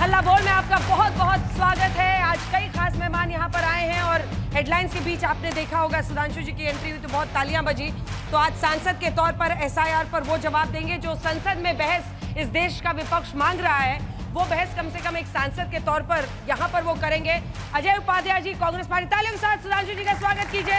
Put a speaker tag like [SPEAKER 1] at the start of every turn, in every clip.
[SPEAKER 1] हल्ला बोल में आपका बहुत बहुत स्वागत है। आज कई खास मेहमान यहाँ पर आए हैं और हेडलाइंस के बीच आपने देखा होगा सुधांशु जी की एंट्री हुई तो बहुत तालियां बजी। तो आज सांसद के तौर पर एसआईआर पर वो जवाब देंगे जो संसद में बहस इस देश का विपक्ष मांग रहा है। वो बहस कम से कम एक सांसद के तौर पर यहाँ पर वो करेंगे। अजय उपाध्याय जी कांग्रेस पार्टी, तालियों के साथ सुधांशु जी का स्वागत कीजिए।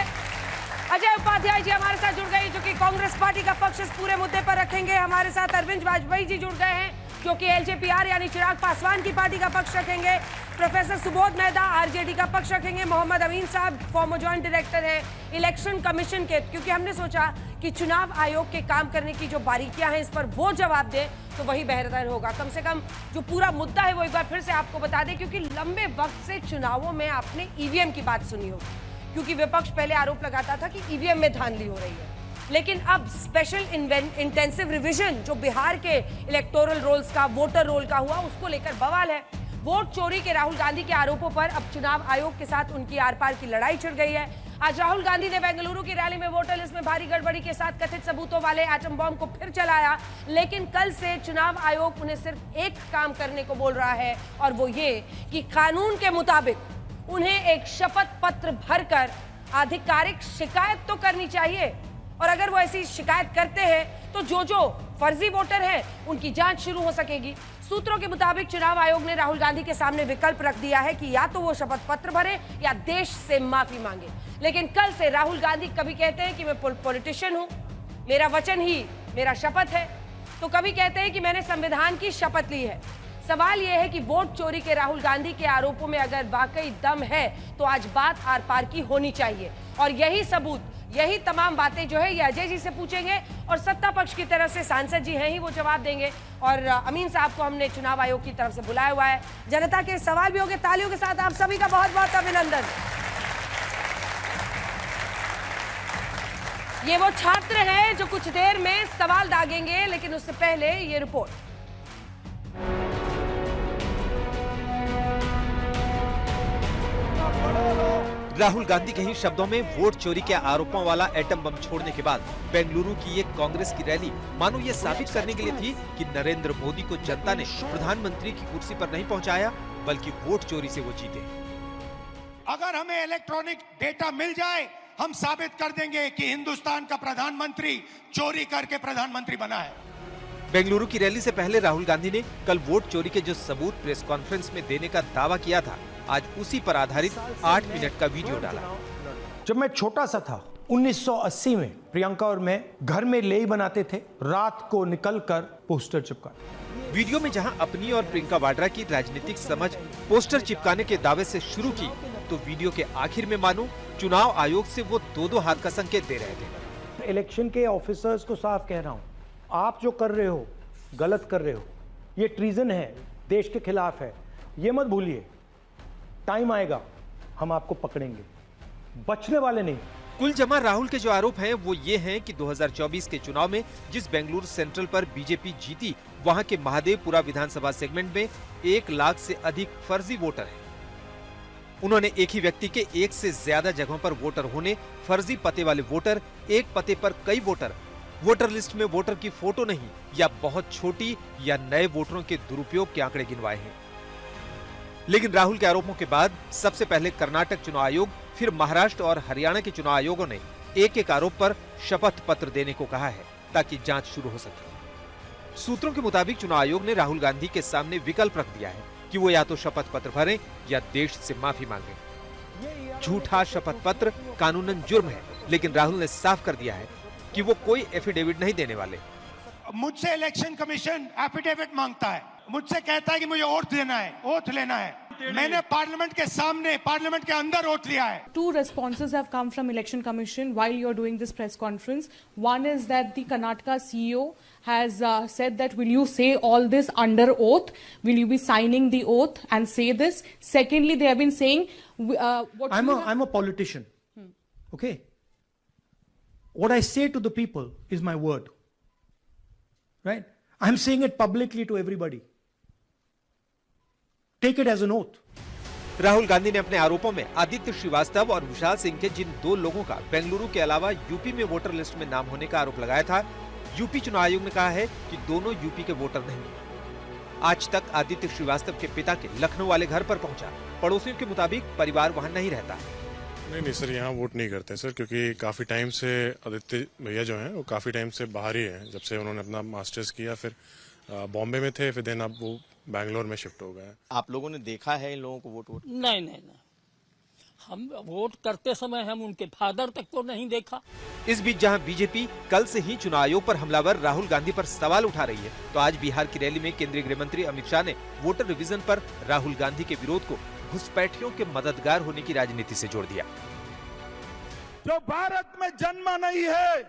[SPEAKER 1] अजय उपाध्याय जी हमारे साथ जुड़ गए जो कि कांग्रेस पार्टी का पक्ष इस पूरे मुद्दे पर रखेंगे। हमारे साथ अरविंद वाजपेयी जी जुड़ गए हैं जो कि एलजेपीआर यानी चिराग पासवान की पार्टी का पक्ष रखेंगे। प्रोफेसर सुबोध मेहता आरजेडी का पक्ष रखेंगे। मोहम्मद अमीन साहब फॉर्मर ज्वाइंट डायरेक्टर है इलेक्शन कमीशन के, क्योंकि हमने सोचा कि चुनाव आयोग के काम करने की जो बारीकियां हैं इस पर वो जवाब दे तो वही बेहतर होगा। कम से कम जो पूरा मुद्दा है वो एक बार फिर से आपको बता दें, क्योंकि लंबे वक्त से चुनावों में आपने ईवीएम की बात सुनी होगी, क्योंकि विपक्ष पहले आरोप लगाता था कि ईवीएम में धांधली हो रही है। लेकिन अब स्पेशल इंटेंसिव रिवीजन जो बिहार के इलेक्टोरल रोल्स का, वोटर रोल का हुआ, उसको लेकर बवाल है। वोट चोरी के राहुल गांधी के आरोपों पर अब चुनाव आयोग के साथ उनकी आर पार की लड़ाई छिड़ गई है। आज राहुल गांधी ने बेंगलुरु की रैली में वोटर लिस्ट में भारी गड़बड़ी के साथ कथित सबूतों वाले एटम बॉम्ब को फिर चलाया। लेकिन कल से चुनाव आयोग उन्हें सिर्फ एक काम करने को बोल रहा है और वो ये कि कानून के मुताबिक उन्हें एक शपथ पत्र भरकर आधिकारिक शिकायत तो करनी चाहिए, और अगर वो ऐसी शिकायत करते हैं तो जो फर्जी वोटर हैं उनकी जांच शुरू हो सकेगी। सूत्रों के मुताबिक चुनाव आयोग ने राहुल गांधी के सामने विकल्प रख दिया है कि या तो वो शपथ पत्र भरे या देश से माफी मांगे। लेकिन कल से राहुल गांधी कभी कहते हैं कि मैं पॉलिटिशियन हूं, मेरा वचन ही मेरा शपथ है, तो कभी कहते हैं कि मैंने संविधान की शपथ ली है। सवाल यह है कि वोट चोरी के राहुल गांधी के आरोपों में अगर वाकई दम है तो आज बात आर पार की होनी चाहिए, और यही सबूत, यही तमाम बातें जो है ये अजय जी से पूछेंगे और सत्ता पक्ष की तरफ से सांसद जी हैं ही वो जवाब देंगे। और अमीन साहब को हमने चुनाव आयोग की तरफ से बुलाया हुआ है। जनता के सवाल भी होंगे। तालियों के साथ आप सभी का बहुत बहुत अभिनंदन। ये वो छात्र हैं जो कुछ देर में सवाल दागेंगे, लेकिन उससे पहले ये रिपोर्ट।
[SPEAKER 2] राहुल गांधी के ही शब्दों में वोट चोरी के आरोपों वाला एटम बम छोड़ने के बाद बेंगलुरु की एक कांग्रेस की रैली मानो ये साबित करने के लिए थी कि नरेंद्र मोदी को जनता ने प्रधानमंत्री की कुर्सी पर नहीं पहुंचाया, बल्कि वोट चोरी से वो जीते।
[SPEAKER 3] अगर हमें इलेक्ट्रॉनिक डेटा मिल जाए हम साबित कर देंगे कि हिंदुस्तान का प्रधानमंत्री चोरी करके प्रधानमंत्री बना है।
[SPEAKER 2] बेंगलुरु की रैली से पहले राहुल गांधी ने कल वोट चोरी के जो सबूत प्रेस कॉन्फ्रेंस में देने का दावा किया था, आज उसी पर आधारित 8 मिनट का वीडियो डाला।
[SPEAKER 4] जब मैं छोटा सा था 1980 में प्रियंका और मैं घर में लेई बनाते थे, रात को निकलकर पोस्टर चिपका।
[SPEAKER 2] वीडियो में जहां अपनी और प्रियंका वाड्रा की राजनीतिक समझ पोस्टर चिपकाने के दावे से शुरू की, तो वीडियो के आखिर में मानो चुनाव आयोग से वो दो हाथ का संकेत दे रहे थे।
[SPEAKER 4] इलेक्शन के ऑफिसर्स को साफ कह रहा हूँ, आप जो कर रहे हो गलत कर रहे हो, ये ट्रीजन है, देश के खिलाफ है, ये मत भूलिए। टाइम आएगा हम आपको पकड़ेंगे, बचने वाले नहीं।
[SPEAKER 2] कुल जमा राहुल के जो आरोप हैं वो ये हैं कि 2024 के चुनाव में जिस बेंगलुरु सेंट्रल पर बीजेपी जीती, वहां के महादेवपुरा विधानसभा सेगमेंट में 1 लाख से अधिक फर्जी वोटर हैं। उन्होंने एक ही व्यक्ति के 1 से ज्यादा जगहों पर वोटर होने, फर्जी पते वाले वोटर, एक पते पर कई वोटर, वोटर लिस्ट में वोटर की फोटो नहीं या बहुत छोटी या नए वोटरों के दुरुपयोग के आंकड़े गिनवाए हैं। लेकिन राहुल के आरोपों के बाद सबसे पहले कर्नाटक चुनाव आयोग, फिर महाराष्ट्र और हरियाणा के चुनाव आयोगों ने एक एक आरोप पर शपथ पत्र देने को कहा है ताकि जांच शुरू हो सके। सूत्रों के मुताबिक चुनाव आयोग ने राहुल गांधी के सामने विकल्प रख दिया है कि वो या तो शपथ पत्र भरें या देश से माफी मांगे। झूठा शपथ पत्र कानूनन जुर्म है, लेकिन राहुल ने साफ कर दिया है कि वो कोई एफिडेविट नहीं देने वाले।
[SPEAKER 3] मुझसे इलेक्शन कमीशन एफिडेविट मांगता है, मुझसे कहता है कि मुझे ओथ लेना है, ओथ लेना है। मैंने पार्लियामेंट के सामने, पार्लियामेंट के अंदर ओथ लिया है।
[SPEAKER 5] Two responses have come from Election Commission while you're doing this press conference. One is that the Karnataka CEO has said that will you say all this under oath? Will you be signing the oath and say this? Secondly, they have been saying
[SPEAKER 4] I'm a politician. Okay. What I say to the people is my word. Right? I'm saying it publicly to everybody. Take it as an oath.
[SPEAKER 2] Rahul Gandhi ने अपने आरोपों में आदित्य श्रीवास्तव और विशाल सिंह के जिन 2 लोगों का बेंगलुरु के अलावा यूपी में वोटर लिस्ट में नाम होने का आरोप लगाया था, यूपी चुनाव आयोग ने कहा है कि दोनों यूपी के वोटर नहीं। आज तक आदित्य श्रीवास्तव के पिता के लखनऊ वाले घर पर पहुंचा। पड़ोसियों के मुताबिक परिवार वहां नहीं रहता।
[SPEAKER 6] नहीं सर, यहाँ वोट नहीं करते सर, क्योंकि काफ़ी टाइम से आदित्य भैया जो हैं वो काफ़ी टाइम से बाहर ही हैं। जब से उन्होंने अपना मास्टर्स किया, फिर बॉम्बे में थे, फिर देन अब वो बैंगलोर में शिफ्ट हो गए।
[SPEAKER 7] आप लोगों ने देखा है इन लोगों को वोट?
[SPEAKER 8] नहीं, हम वोट करते समय हम उनके फादर तक को नहीं देखा।
[SPEAKER 2] इस बीच जहां बीजेपी कल से ही चुनाव आयोग पर हमलावर राहुल गांधी पर सवाल उठा रही है, तो आज बिहार की रैली में केंद्रीय गृह मंत्री अमित शाह ने वोटर रिवीजन पर राहुल गांधी के विरोध को घुसपैठियों के मददगार होने की राजनीति से जोड़ दिया।
[SPEAKER 9] जो भारत में जन्मा नहीं है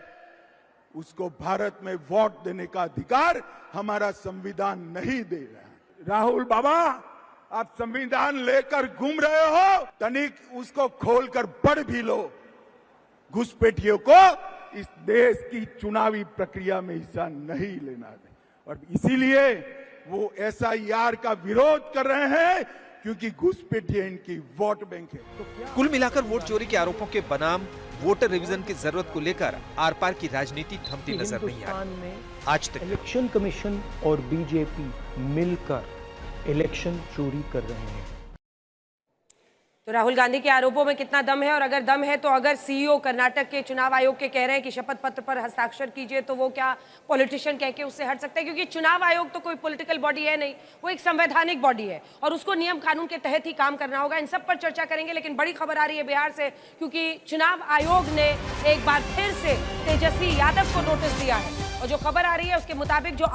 [SPEAKER 9] उसको भारत में वोट देने का अधिकार हमारा संविधान नहीं दे रहा है। राहुल बाबा, आप संविधान लेकर घूम रहे हो, तनिक उसको खोलकर पढ़ भी लो। घुसपैठियों को इस देश की चुनावी प्रक्रिया में हिस्सा नहीं लेना है, और इसीलिए वो SIR का विरोध कर रहे हैं, क्योंकि घुसपैठिए इनकी वोट बैंक है।
[SPEAKER 2] कुल मिलाकर वोट चोरी के आरोपों के बनाम वोटर रिवीजन की जरूरत को लेकर आर पार की राजनीति थमती नजर नहीं आ रही। आज तक
[SPEAKER 4] इलेक्शन कमीशन और बीजेपी मिलकर इलेक्शन चोरी कर रहे हैं।
[SPEAKER 1] तो राहुल गांधी के आरोपों में कितना दम है, और अगर दम है तो अगर सीईओ कर्नाटक के चुनाव आयोग के कह रहे हैं कि शपथ पत्र पर हस्ताक्षर कीजिए, तो वो क्या पॉलिटिशियन कह के उससे हट सकता है? क्योंकि चुनाव आयोग तो कोई पॉलिटिकल बॉडी है नहीं, वो एक संवैधानिक बॉडी है और उसको नियम कानून के तहत ही काम करना होगा। इन सब पर चर्चा करेंगे, लेकिन बड़ी खबर आ रही है बिहार से, क्योंकि चुनाव आयोग ने एक बार फिर से तेजस्वी यादव को नोटिस दिया है। और जो खबर आ रही है उसके मुताबिक जो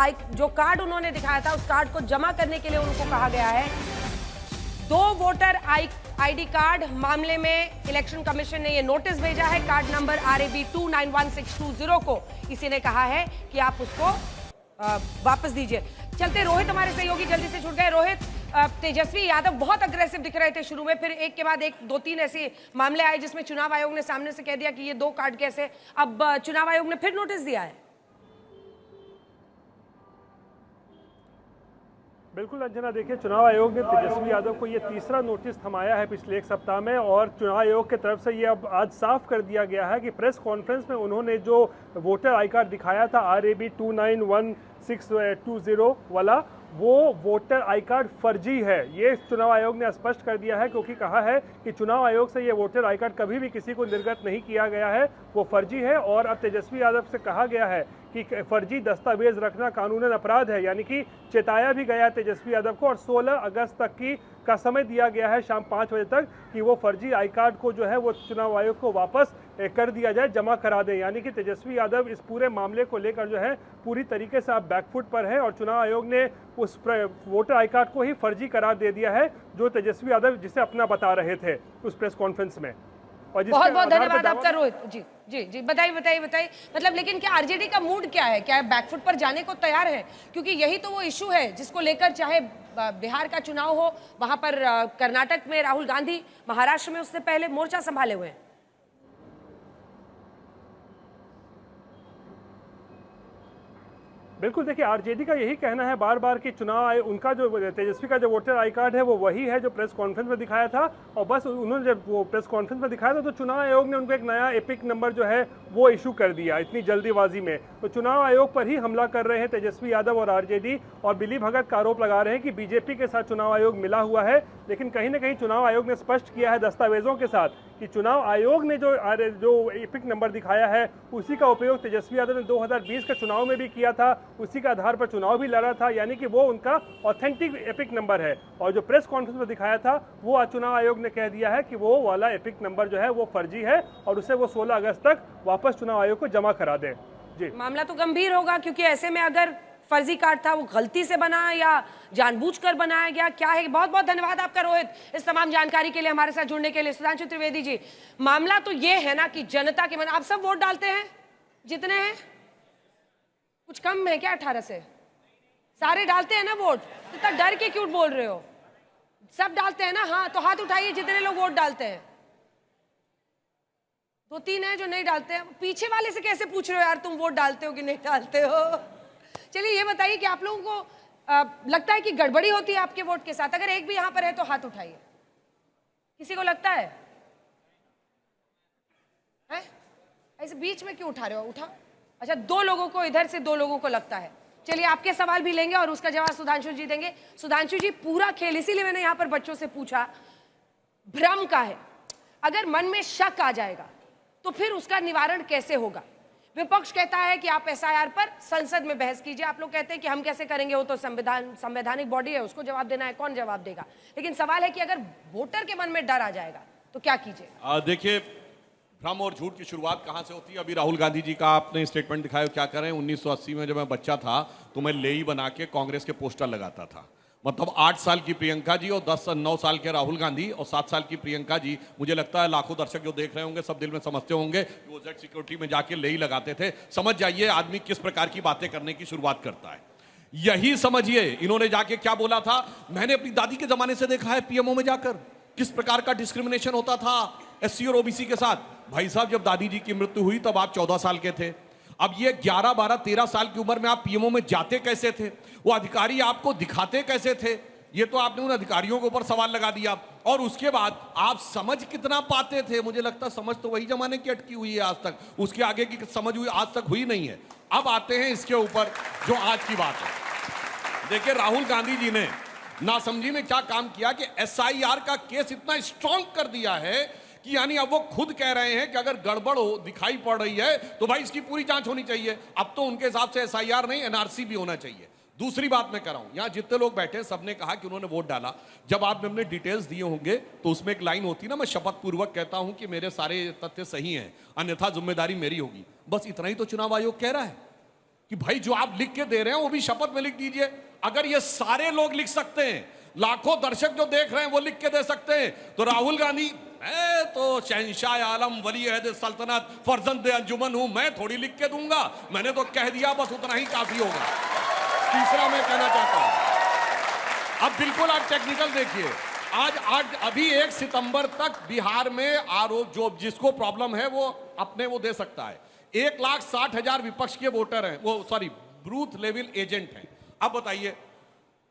[SPEAKER 1] कार्ड उन्होंने दिखाया था, उस कार्ड को जमा करने के लिए उनको कहा गया है। 2 वोटर आईडी कार्ड मामले में इलेक्शन कमीशन ने ये नोटिस भेजा है। कार्ड नंबर RAB 291620 को इसी ने कहा है कि आप उसको वापस दीजिए। चलते रोहित हमारे सहयोगी जल्दी से जुड़ गए। रोहित, तेजस्वी यादव बहुत अग्रेसिव दिख रहे थे शुरू में, फिर एक के बाद एक 2-3 ऐसे मामले आए जिसमें चुनाव आयोग ने सामने से कह दिया कि ये 2 कार्ड कैसे। अब चुनाव आयोग ने फिर नोटिस दिया है।
[SPEAKER 10] बिल्कुल अंजना, देखिए चुनाव आयोग ने तेजस्वी यादव को ये तीसरा नोटिस थमाया है पिछले एक सप्ताह में, और चुनाव आयोग की तरफ से ये अब आज साफ कर दिया गया है कि प्रेस कॉन्फ्रेंस में उन्होंने जो वोटर आई कार्ड दिखाया था RAB 291620 वाला, वो वोटर आई कार्ड फर्जी है। ये चुनाव आयोग ने स्पष्ट कर दिया है, क्योंकि कहा है कि चुनाव आयोग से ये वोटर आई कार्ड कभी भी किसी को निर्गत नहीं किया गया है, वो फर्जी है। और अब तेजस्वी यादव से कहा गया है कि फर्जी दस्तावेज रखना कानूनन अपराध है, यानी कि चेताया भी गया है तेजस्वी यादव को, और 16 अगस्त तक का समय दिया गया है शाम 5 बजे तक कि वो फर्जी आई कार्ड को जो है वो चुनाव आयोग को वापस कर दिया जाए, जमा करा दें। यानी कि तेजस्वी यादव इस पूरे मामले को लेकर जो है पूरी तरीके से अब बैकफुट पर है, और चुनाव आयोग ने उस वोटर आई कार्ड को ही फर्जी करार दे दिया है, जो तेजस्वी यादव जिसे अपना बता रहे थे उस प्रेस कॉन्फ्रेंस में।
[SPEAKER 1] बहुत बहुत धन्यवाद आपका रोहित जी। जी बताइए। मतलब लेकिन क्या आरजेडी का मूड क्या है? क्या बैकफुट पर जाने को तैयार है? क्योंकि यही तो वो इशू है जिसको लेकर, चाहे बिहार का चुनाव हो, वहां पर कर्नाटक में राहुल गांधी, महाराष्ट्र में उससे पहले मोर्चा संभाले हुए हैं।
[SPEAKER 10] बिल्कुल, देखिए आरजेडी का यही कहना है बार बार कि चुनाव आयोग, उनका जो तेजस्वी का जो वोटर आई कार्ड है वो वही है जो प्रेस कॉन्फ्रेंस में दिखाया था, और बस उन्होंने जब वो प्रेस कॉन्फ्रेंस में दिखाया था तो चुनाव आयोग ने उनको एक नया एपिक नंबर जो है वो इशू कर दिया इतनी जल्दीबाजी में। तो चुनाव आयोग पर ही हमला कर रहे हैं तेजस्वी यादव और आरजेडी, और बिली भगत का आरोप लगा रहे हैं कि बीजेपी के साथ चुनाव आयोग मिला हुआ है। लेकिन कहीं ना कहीं चुनाव आयोग ने स्पष्ट किया है दस्तावेजों के साथ कि चुनाव आयोग ने जो एपिक नंबर दिखाया है उसी का उपयोग तेजस्वी यादव ने 2020 के चुनाव में भी किया था, उसी के आधार पर चुनाव भी लड़ा था, यानी कि वो उनका ऑथेंटिक एपिक नंबर है। और जो प्रेस कॉन्फ्रेंस में दिखाया था वो आज चुनाव आयोग ने कह दिया है कि वो वाला एपिक नंबर जो है वो फर्जी है, और उसे वो 16 अगस्त तक वापस चुनाव आयोग को जमा करा दे। जी, मामला
[SPEAKER 1] तो गंभीर होगा, क्योंकि ऐसे में अगर फर्जी कार्ड था वो गलती से बना या जानबूझकर बनाया गया, क्या है? बहुत बहुत धन्यवाद आपका रोहित, इस तमाम जानकारी के लिए, हमारे साथ जुड़ने के लिए। सुधांशु त्रिवेदी जी, मामला तो ये है ना कि जनता के मन, आप सब वोट डालते हैं जितने हैं, कुछ कम है क्या 18 से? सारे डालते हैं ना वोट? इतना डर के क्यों बोल रहे हो? सब डालते हैं ना? हाँ, तो हाथ उठाइए जितने लोग वोट डालते हैं। 2-3 हैं जो नहीं डालते हैं। पीछे वाले से कैसे पूछ रहे हो यार, तुम वोट डालते हो कि नहीं डालते हो? चलिए ये बताइए कि आप लोगों को लगता है कि गड़बड़ी होती है आपके वोट के साथ? अगर एक भी यहां पर है तो हाथ उठाइए। किसी को लगता है? ऐसे बीच में क्यों उठा रहे हो? उठा। अच्छा, 2 लोगों को इधर से, 2 लोगों को लगता है। चलिए आपके सवाल भी लेंगे और उसका जवाब सुधांशु जी देंगे। सुधांशु जी, पूरा खेल, इसीलिए मैंने यहां पर बच्चों से पूछा, भ्रम का है। अगर मन में शक आ जाएगा तो फिर उसका निवारण कैसे होगा? विपक्ष कहता है कि आप एसआईआर पर संसद में बहस कीजिए, आप लोग कहते हैं कि हम कैसे करेंगे, वो तो संवैधानिक बॉडी है, उसको जवाब देना है, कौन जवाब देगा? लेकिन सवाल है कि अगर वोटर के मन में डर आ जाएगा तो क्या कीजिए?
[SPEAKER 11] देखिए, भ्रम और झूठ की शुरुआत कहां से होती है? अभी राहुल गांधी जी का आपने स्टेटमेंट दिखाया, क्या करें, 1980 में जब मैं बच्चा था तो मैं लेई बना के कांग्रेस के पोस्टर लगाता था। मतलब 8 साल की प्रियंका जी और 9 साल के राहुल गांधी और 7 साल की प्रियंका जी, मुझे लगता है लाखों दर्शक जो देख रहे होंगे सब दिल में समझते होंगे वो जेड सिक्योरिटी में जाके लेई लगाते थे। समझ जाइए आदमी किस प्रकार की बातें करने की शुरुआत करता है। यही समझिए इन्होंने जाके क्या बोला था, मैंने अपनी दादी के जमाने से देखा है पीएमओ में जाकर किस प्रकार का डिस्क्रिमिनेशन होता था एससी और ओबीसी के साथ। भाई साहब, जब दादी जी की मृत्यु हुई तब आप 14 साल के थे। अब ये 11, 12, 13 साल की उम्र में आप पीएमओ में जाते कैसे थे? वो अधिकारी आपको दिखाते कैसे थे? ये तो आपने उन अधिकारियों के ऊपर सवाल लगा दिया। और उसके बाद आप समझ कितना पाते थे? मुझे लगता है समझ तो वही जमाने की अटकी हुई है आज तक, उसके आगे की समझ हुई आज तक हुई नहीं है। अब आते हैं इसके ऊपर जो आज की बात है। देखिए, राहुल गांधी जी ने नासमझी में क्या काम किया कि एसआईआर का केस इतना स्ट्रॉन्ग कर दिया है कि यानी अब वो खुद कह रहे हैं कि अगर गड़बड़ हो दिखाई पड़ रही है तो भाई इसकी पूरी जांच होनी चाहिए। अब तो उनके हिसाब से एसआईआर नहीं, एनआरसी भी होना चाहिए। दूसरी बात मैं कर रहा हूं, यहां जितने लोग बैठे सबने कहा कि उन्होंने वोट डाला। जब आपने अपने डिटेल्स दिए होंगे तो उसमें एक लाइन होती ना, मैं शपथ पूर्वक कहता हूं कि मेरे सारे तथ्य सही हैं, अन्यथा जिम्मेदारी मेरी होगी। बस इतना ही तो चुनाव आयोग कह रहा है कि भाई जो आप लिख के दे रहे हैं वो भी शपथ में लिख दीजिए। अगर ये सारे लोग लिख सकते हैं, लाखों दर्शक जो देख रहे हैं वो लिख के दे सकते हैं, तो राहुल गांधी, मैं तो शहंशाह आलम वली अहद सल्तनत फर्जंद अंजुमन हूं, मैं थोड़ी लिख के दूंगा, मैंने तो कह दिया, बस उतना ही काफी होगा। तीसरा मैं कहना चाहता हूं, अब बिल्कुल आप टेक्निकल देखिए, आज अभी 1 सितंबर तक बिहार में आरोप जो जिसको प्रॉब्लम है वो अपने वो दे सकता है। 1,60,000 विपक्ष के वोटर हैं, वो सॉरी बूथ लेवल एजेंट हैं। अब बताइए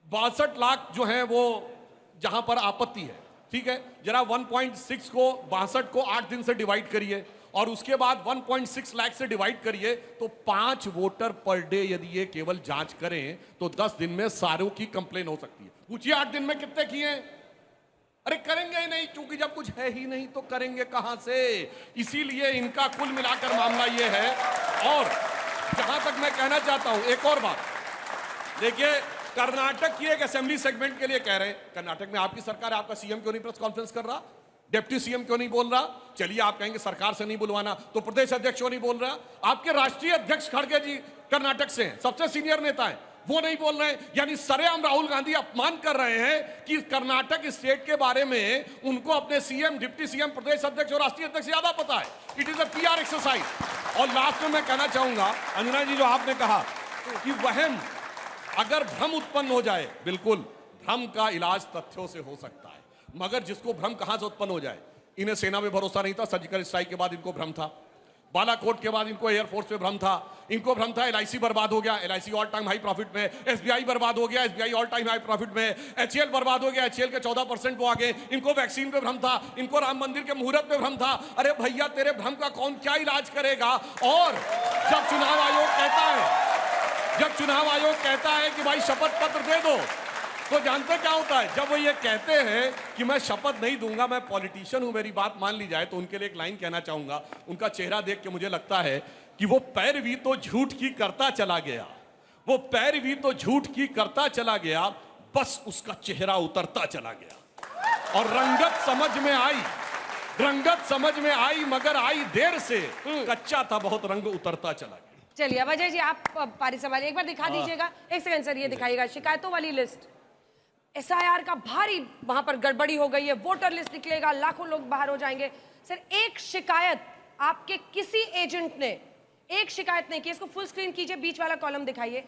[SPEAKER 11] 62 लाख जो हैं वो जहां पर आपत्ति है, ठीक है, जरा 1.6 को 62 को 8 दिन से डिवाइड करिए और उसके बाद 1.6 लाख से डिवाइड करिए तो 5 वोटर पर डे यदि ये केवल जांच करें तो 10 दिन में सारों की कंप्लेन हो सकती है। पूछिए 8 दिन में कितने किए हैं? अरे करेंगे ही नहीं, क्योंकि जब कुछ है ही नहीं तो करेंगे कहां से। इसीलिए इनका कुल मिलाकर मामला ये है। और जहां तक मैं कहना चाहता हूं एक और बात, देखिए कर्नाटक की एक असेंबली सेगमेंट के लिए कह रहे हैं, कर्नाटक में आपकी सरकार है, आपका सीएम क्यों नहीं प्रेस कॉन्फ्रेंस कर रहा? डिप्टी सीएम क्यों नहीं बोल रहा? चलिए आप कहेंगे सरकार से नहीं बुलवाना, तो प्रदेश अध्यक्ष क्यों नहीं बोल रहा? आपके राष्ट्रीय अध्यक्ष खड़गे जी कर्नाटक से हैं, सबसे सीनियर नेता हैं, वो नहीं बोल रहे हैं। यानी सरेआम राहुल गांधी अपमान कर रहे हैं कि कर्नाटक स्टेट के बारे में उनको अपने सीएम, डिप्टी सीएम, प्रदेश अध्यक्ष और राष्ट्रीय अध्यक्ष ज्यादा पता है। It is a PR exercise. और लास्ट में मैं कहना चाहूंगा, अंजना जी, जो आपने कहा कि वहम, अगर भ्रम उत्पन्न हो जाए, बिल्कुल भ्रम का इलाज तथ्यों से हो सकता है, मगर जिसको भ्रम कहां से उत्पन्न हो जाए? इन्हें सेना में भरोसा नहीं था, सर्जिकल स्ट्राइक के बाद इनको भ्रम था, बालाकोट के बाद इनको एयरफोर्स पे भ्रम था, इनको भ्रम था एलआईसी बर्बाद हो गया, LIC all time high profit में, एसबीआई बर्बाद हो गया, SBI all time high profit में, एचएएल बर्बाद हो गया, एचएएल के 14% वो आ गए, इनको वैक्सीन पे भ्रम था, इनको राम मंदिर के मुहूर्त पे भ्रम था। अरे भैया, तेरे भ्रम का कौन क्या इलाज करेगा? और जब चुनाव आयोग कहता है कि भाई शपथ पत्र दे दो, तो जानते क्या होता है? जब वो ये कहते हैं कि मैं शपथ नहीं दूंगा, मैं पॉलिटिशियन हूं, मेरी बात मान ली जाए, तो उनके लिए एक लाइन कहना चाहूंगा। उनका चेहरा देख के मुझे लगता है कि वो पैरवी तो झूठ की करता चला गया, वो पैरवी तो झूठ की करता चला गया, बस उसका चेहरा उतरता चला गया। और रंगत समझ में आई मगर आई देर से, कच्चा था बहुत, रंग उतरता चला गया।
[SPEAKER 1] चलिए अब अजय जी, आप पारी संभालिए, एक बार दिखा दीजिएगा। एक सेकंड सर, ये दिखाइएगा शिकायतों वाली लिस्ट। एसआईआर का भारी वहां पर गड़बड़ी हो गई है, वोटर लिस्ट निकलेगा, लाखों लोग बाहर हो जाएंगे। सर, एक शिकायत आपके किसी एजेंट ने एक शिकायत नहीं की, इसको फुल स्क्रीन कीजिए, बीच वाला कॉलम दिखाइए,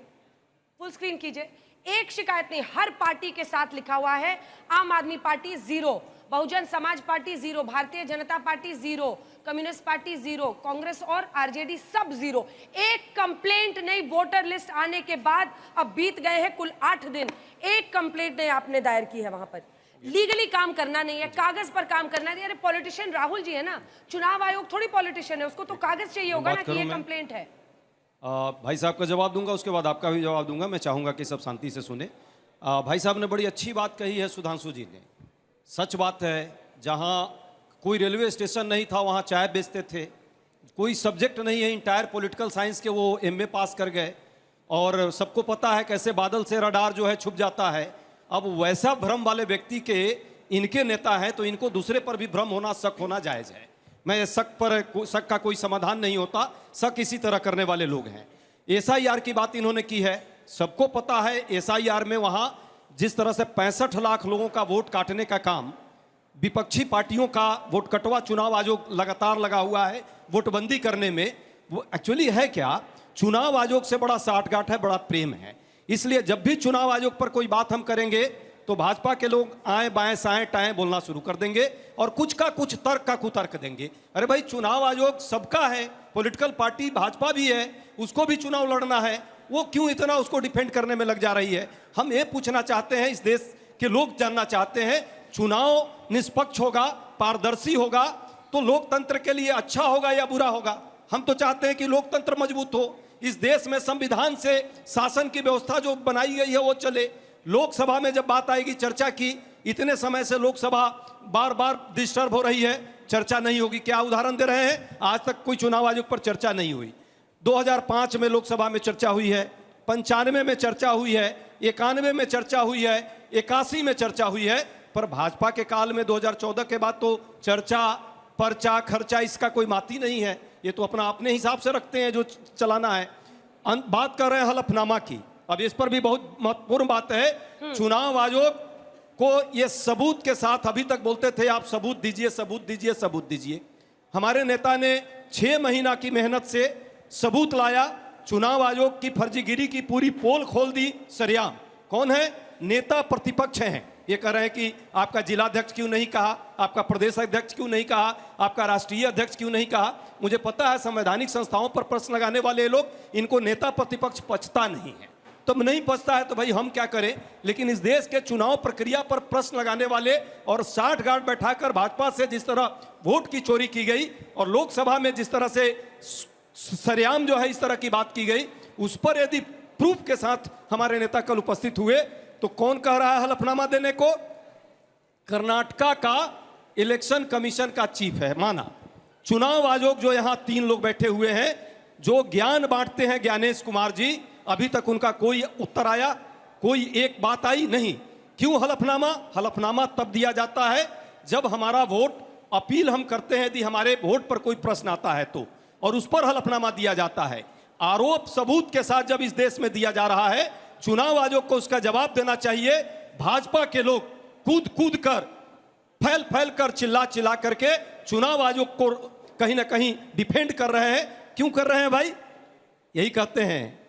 [SPEAKER 1] फुल स्क्रीन कीजिए। एक शिकायत नहीं, हर पार्टी के साथ लिखा हुआ है। आम आदमी party 0, Bahujan Samaj party 0, Bharatiya Janata party 0, communist party 0, Congress और आरजेडी सब 0। एक कंप्लेंट नहीं वोटर लिस्ट आने के बाद, अब बीत गए हैं कुल 8 दिन, एक कंप्लेंट नहीं आपने दायर की है वहां पर। लीगली काम करना नहीं है, कागज पर काम करना नहीं। अरे पॉलिटिशियन राहुल जी है ना, चुनाव आयोग थोड़ी पॉलिटिशियन है, उसको तो कागज चाहिए होगा ना कि ये कंप्लेंट है।
[SPEAKER 12] भाई साहब का जवाब दूंगा, उसके बाद आपका भी जवाब दूंगा। मैं चाहूँगा कि सब शांति से सुने। भाई साहब ने बड़ी अच्छी बात कही है, सुधांशु जी ने। सच बात है, जहाँ कोई रेलवे स्टेशन नहीं था वहाँ चाय बेचते थे, कोई सब्जेक्ट नहीं है इंटायर पॉलिटिकल साइंस के, वो एमए पास कर गए। और सबको पता है कैसे बादल से रडार जो है छुप जाता है। अब वैसा भ्रम वाले व्यक्ति के इनके नेता हैं, तो इनको दूसरे पर भी भ्रम होना, शक होना जायज़ है। मैं शक का कोई समाधान नहीं होता, शक इसी तरह करने वाले लोग हैं। एसआईआर की बात इन्होंने की है, सबको पता है एसआईआर में वहाँ जिस तरह से 65 लाख लोगों का वोट काटने का काम, विपक्षी पार्टियों का वोट कटवा चुनाव आयोग लगातार लगा हुआ है वोटबंदी करने में। वो एक्चुअली है क्या, चुनाव आयोग से बड़ा साठगांठ है, बड़ा प्रेम है। इसलिए जब भी चुनाव आयोग पर कोई बात हम करेंगे तो भाजपा के लोग आए बाएं साएं टाएं बोलना शुरू कर देंगे और कुछ का कुछ तर्क का कुतर्क देंगे। अरे भाई, चुनाव आयोग सबका है, पॉलिटिकल पार्टी भाजपा भी है, उसको भी चुनाव लड़ना है, वो क्यों इतना उसको डिफेंड करने में लग जा रही है। हम ये पूछना चाहते हैं, इस देश के लोग जानना चाहते हैं, चुनाव निष्पक्ष होगा, पारदर्शी होगा तो लोकतंत्र के लिए अच्छा होगा या बुरा होगा। हम तो चाहते हैं कि लोकतंत्र मजबूत हो, इस देश में संविधान से शासन की व्यवस्था जो बनाई गई है वो चले। लोकसभा में जब बात आएगी, चर्चा की, इतने समय से लोकसभा बार बार डिस्टर्ब हो रही है, चर्चा नहीं होगी। क्या उदाहरण दे रहे हैं, आज तक कोई चुनाव आयोग पर चर्चा नहीं हुई। 2005 में लोकसभा में चर्चा हुई है, 95 में चर्चा हुई है, 91 में चर्चा हुई है, 81 में चर्चा हुई है। पर भाजपा के काल में 2014 के बाद तो चर्चा, पर्चा, खर्चा इसका कोई माती नहीं है। ये तो अपने हिसाब से रखते हैं जो चलाना है। बात कर रहे हैं हलफनामा की, अब इस पर भी बहुत महत्वपूर्ण बात है। चुनाव आयोग को ये सबूत के साथ अभी तक बोलते थे आप सबूत दीजिए, सबूत दीजिए, सबूत दीजिए। हमारे नेता ने 6 महीना की मेहनत से सबूत लाया, चुनाव आयोग की फर्जीगिरी की पूरी पोल खोल दी सरेआम। कौन है? नेता प्रतिपक्ष हैं। ये कह रहे हैं कि आपका जिलाध्यक्ष क्यों नहीं कहा, आपका प्रदेश अध्यक्ष क्यों नहीं कहा, आपका राष्ट्रीय अध्यक्ष क्यों नहीं कहा। मुझे पता है संवैधानिक संस्थाओं पर प्रश्न लगाने वाले लोग, इनको नेता प्रतिपक्ष पचता नहीं है। तो नहीं पचता है तो भाई हम क्या करें। लेकिन इस देश के चुनाव प्रक्रिया पर प्रश्न लगाने वाले और साठगांठ बैठाकर भाजपा से जिस तरह वोट की चोरी की गई और लोकसभा में जिस तरह से सरेआम जो है इस तरह की बात की गई, उस पर यदि प्रूफ के साथ हमारे नेता कल उपस्थित हुए तो कौन कह रहा है हलफनामा देने को? कर्नाटका का इलेक्शन कमीशन का चीफ है, माना। चुनाव आयोग जो यहां 3 लोग बैठे हुए हैं जो ज्ञान बांटते हैं, ज्ञानेश कुमार जी, अभी तक उनका कोई उत्तर आया, कोई एक बात आई नहीं। क्यों हलफनामा? हलफनामा तब दिया जाता है जब हमारा वोट, अपील हम करते हैं यदि हमारे वोट पर कोई प्रश्न आता है तो, और उस पर हलफनामा दिया जाता है। आरोप सबूत के साथ जब इस देश में दिया जा रहा है, चुनाव आयोग को उसका जवाब देना चाहिए। भाजपा के लोग कूद कूद कर, फैल फैल कर, चिल्ला चिल्ला करके चुनाव आयोग को कहीं ना कहीं डिफेंड कर रहे हैं। क्यों कर रहे हैं भाई? यही कहते हैं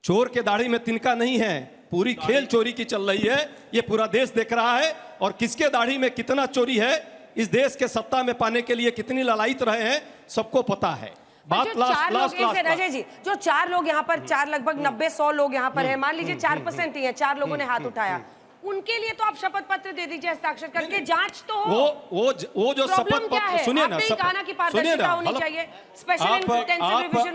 [SPEAKER 12] चोर के दाढ़ी में तिनका नहीं है, पूरी खेल चोरी की चल रही है, ये पूरा देश देख रहा है। और किसके दाढ़ी में कितना चोरी है, इस देश के सत्ता में पाने के लिए कितनी ललायत रहे हैं, सबको पता है। बात लास्ट
[SPEAKER 1] अजय जी, जो 4 लोग यहाँ पर, 4 लगभग 90-100 लोग यहाँ पर है, मान लीजिए 4% ही है, 4 लोगों ने हाथ उठाया, उनके लिए तो आप शपथ पत्र दे दीजिए हस्ताक्षर करके, जांच तो हो।
[SPEAKER 12] वो जो शपथ पत्र, सुनिए ना,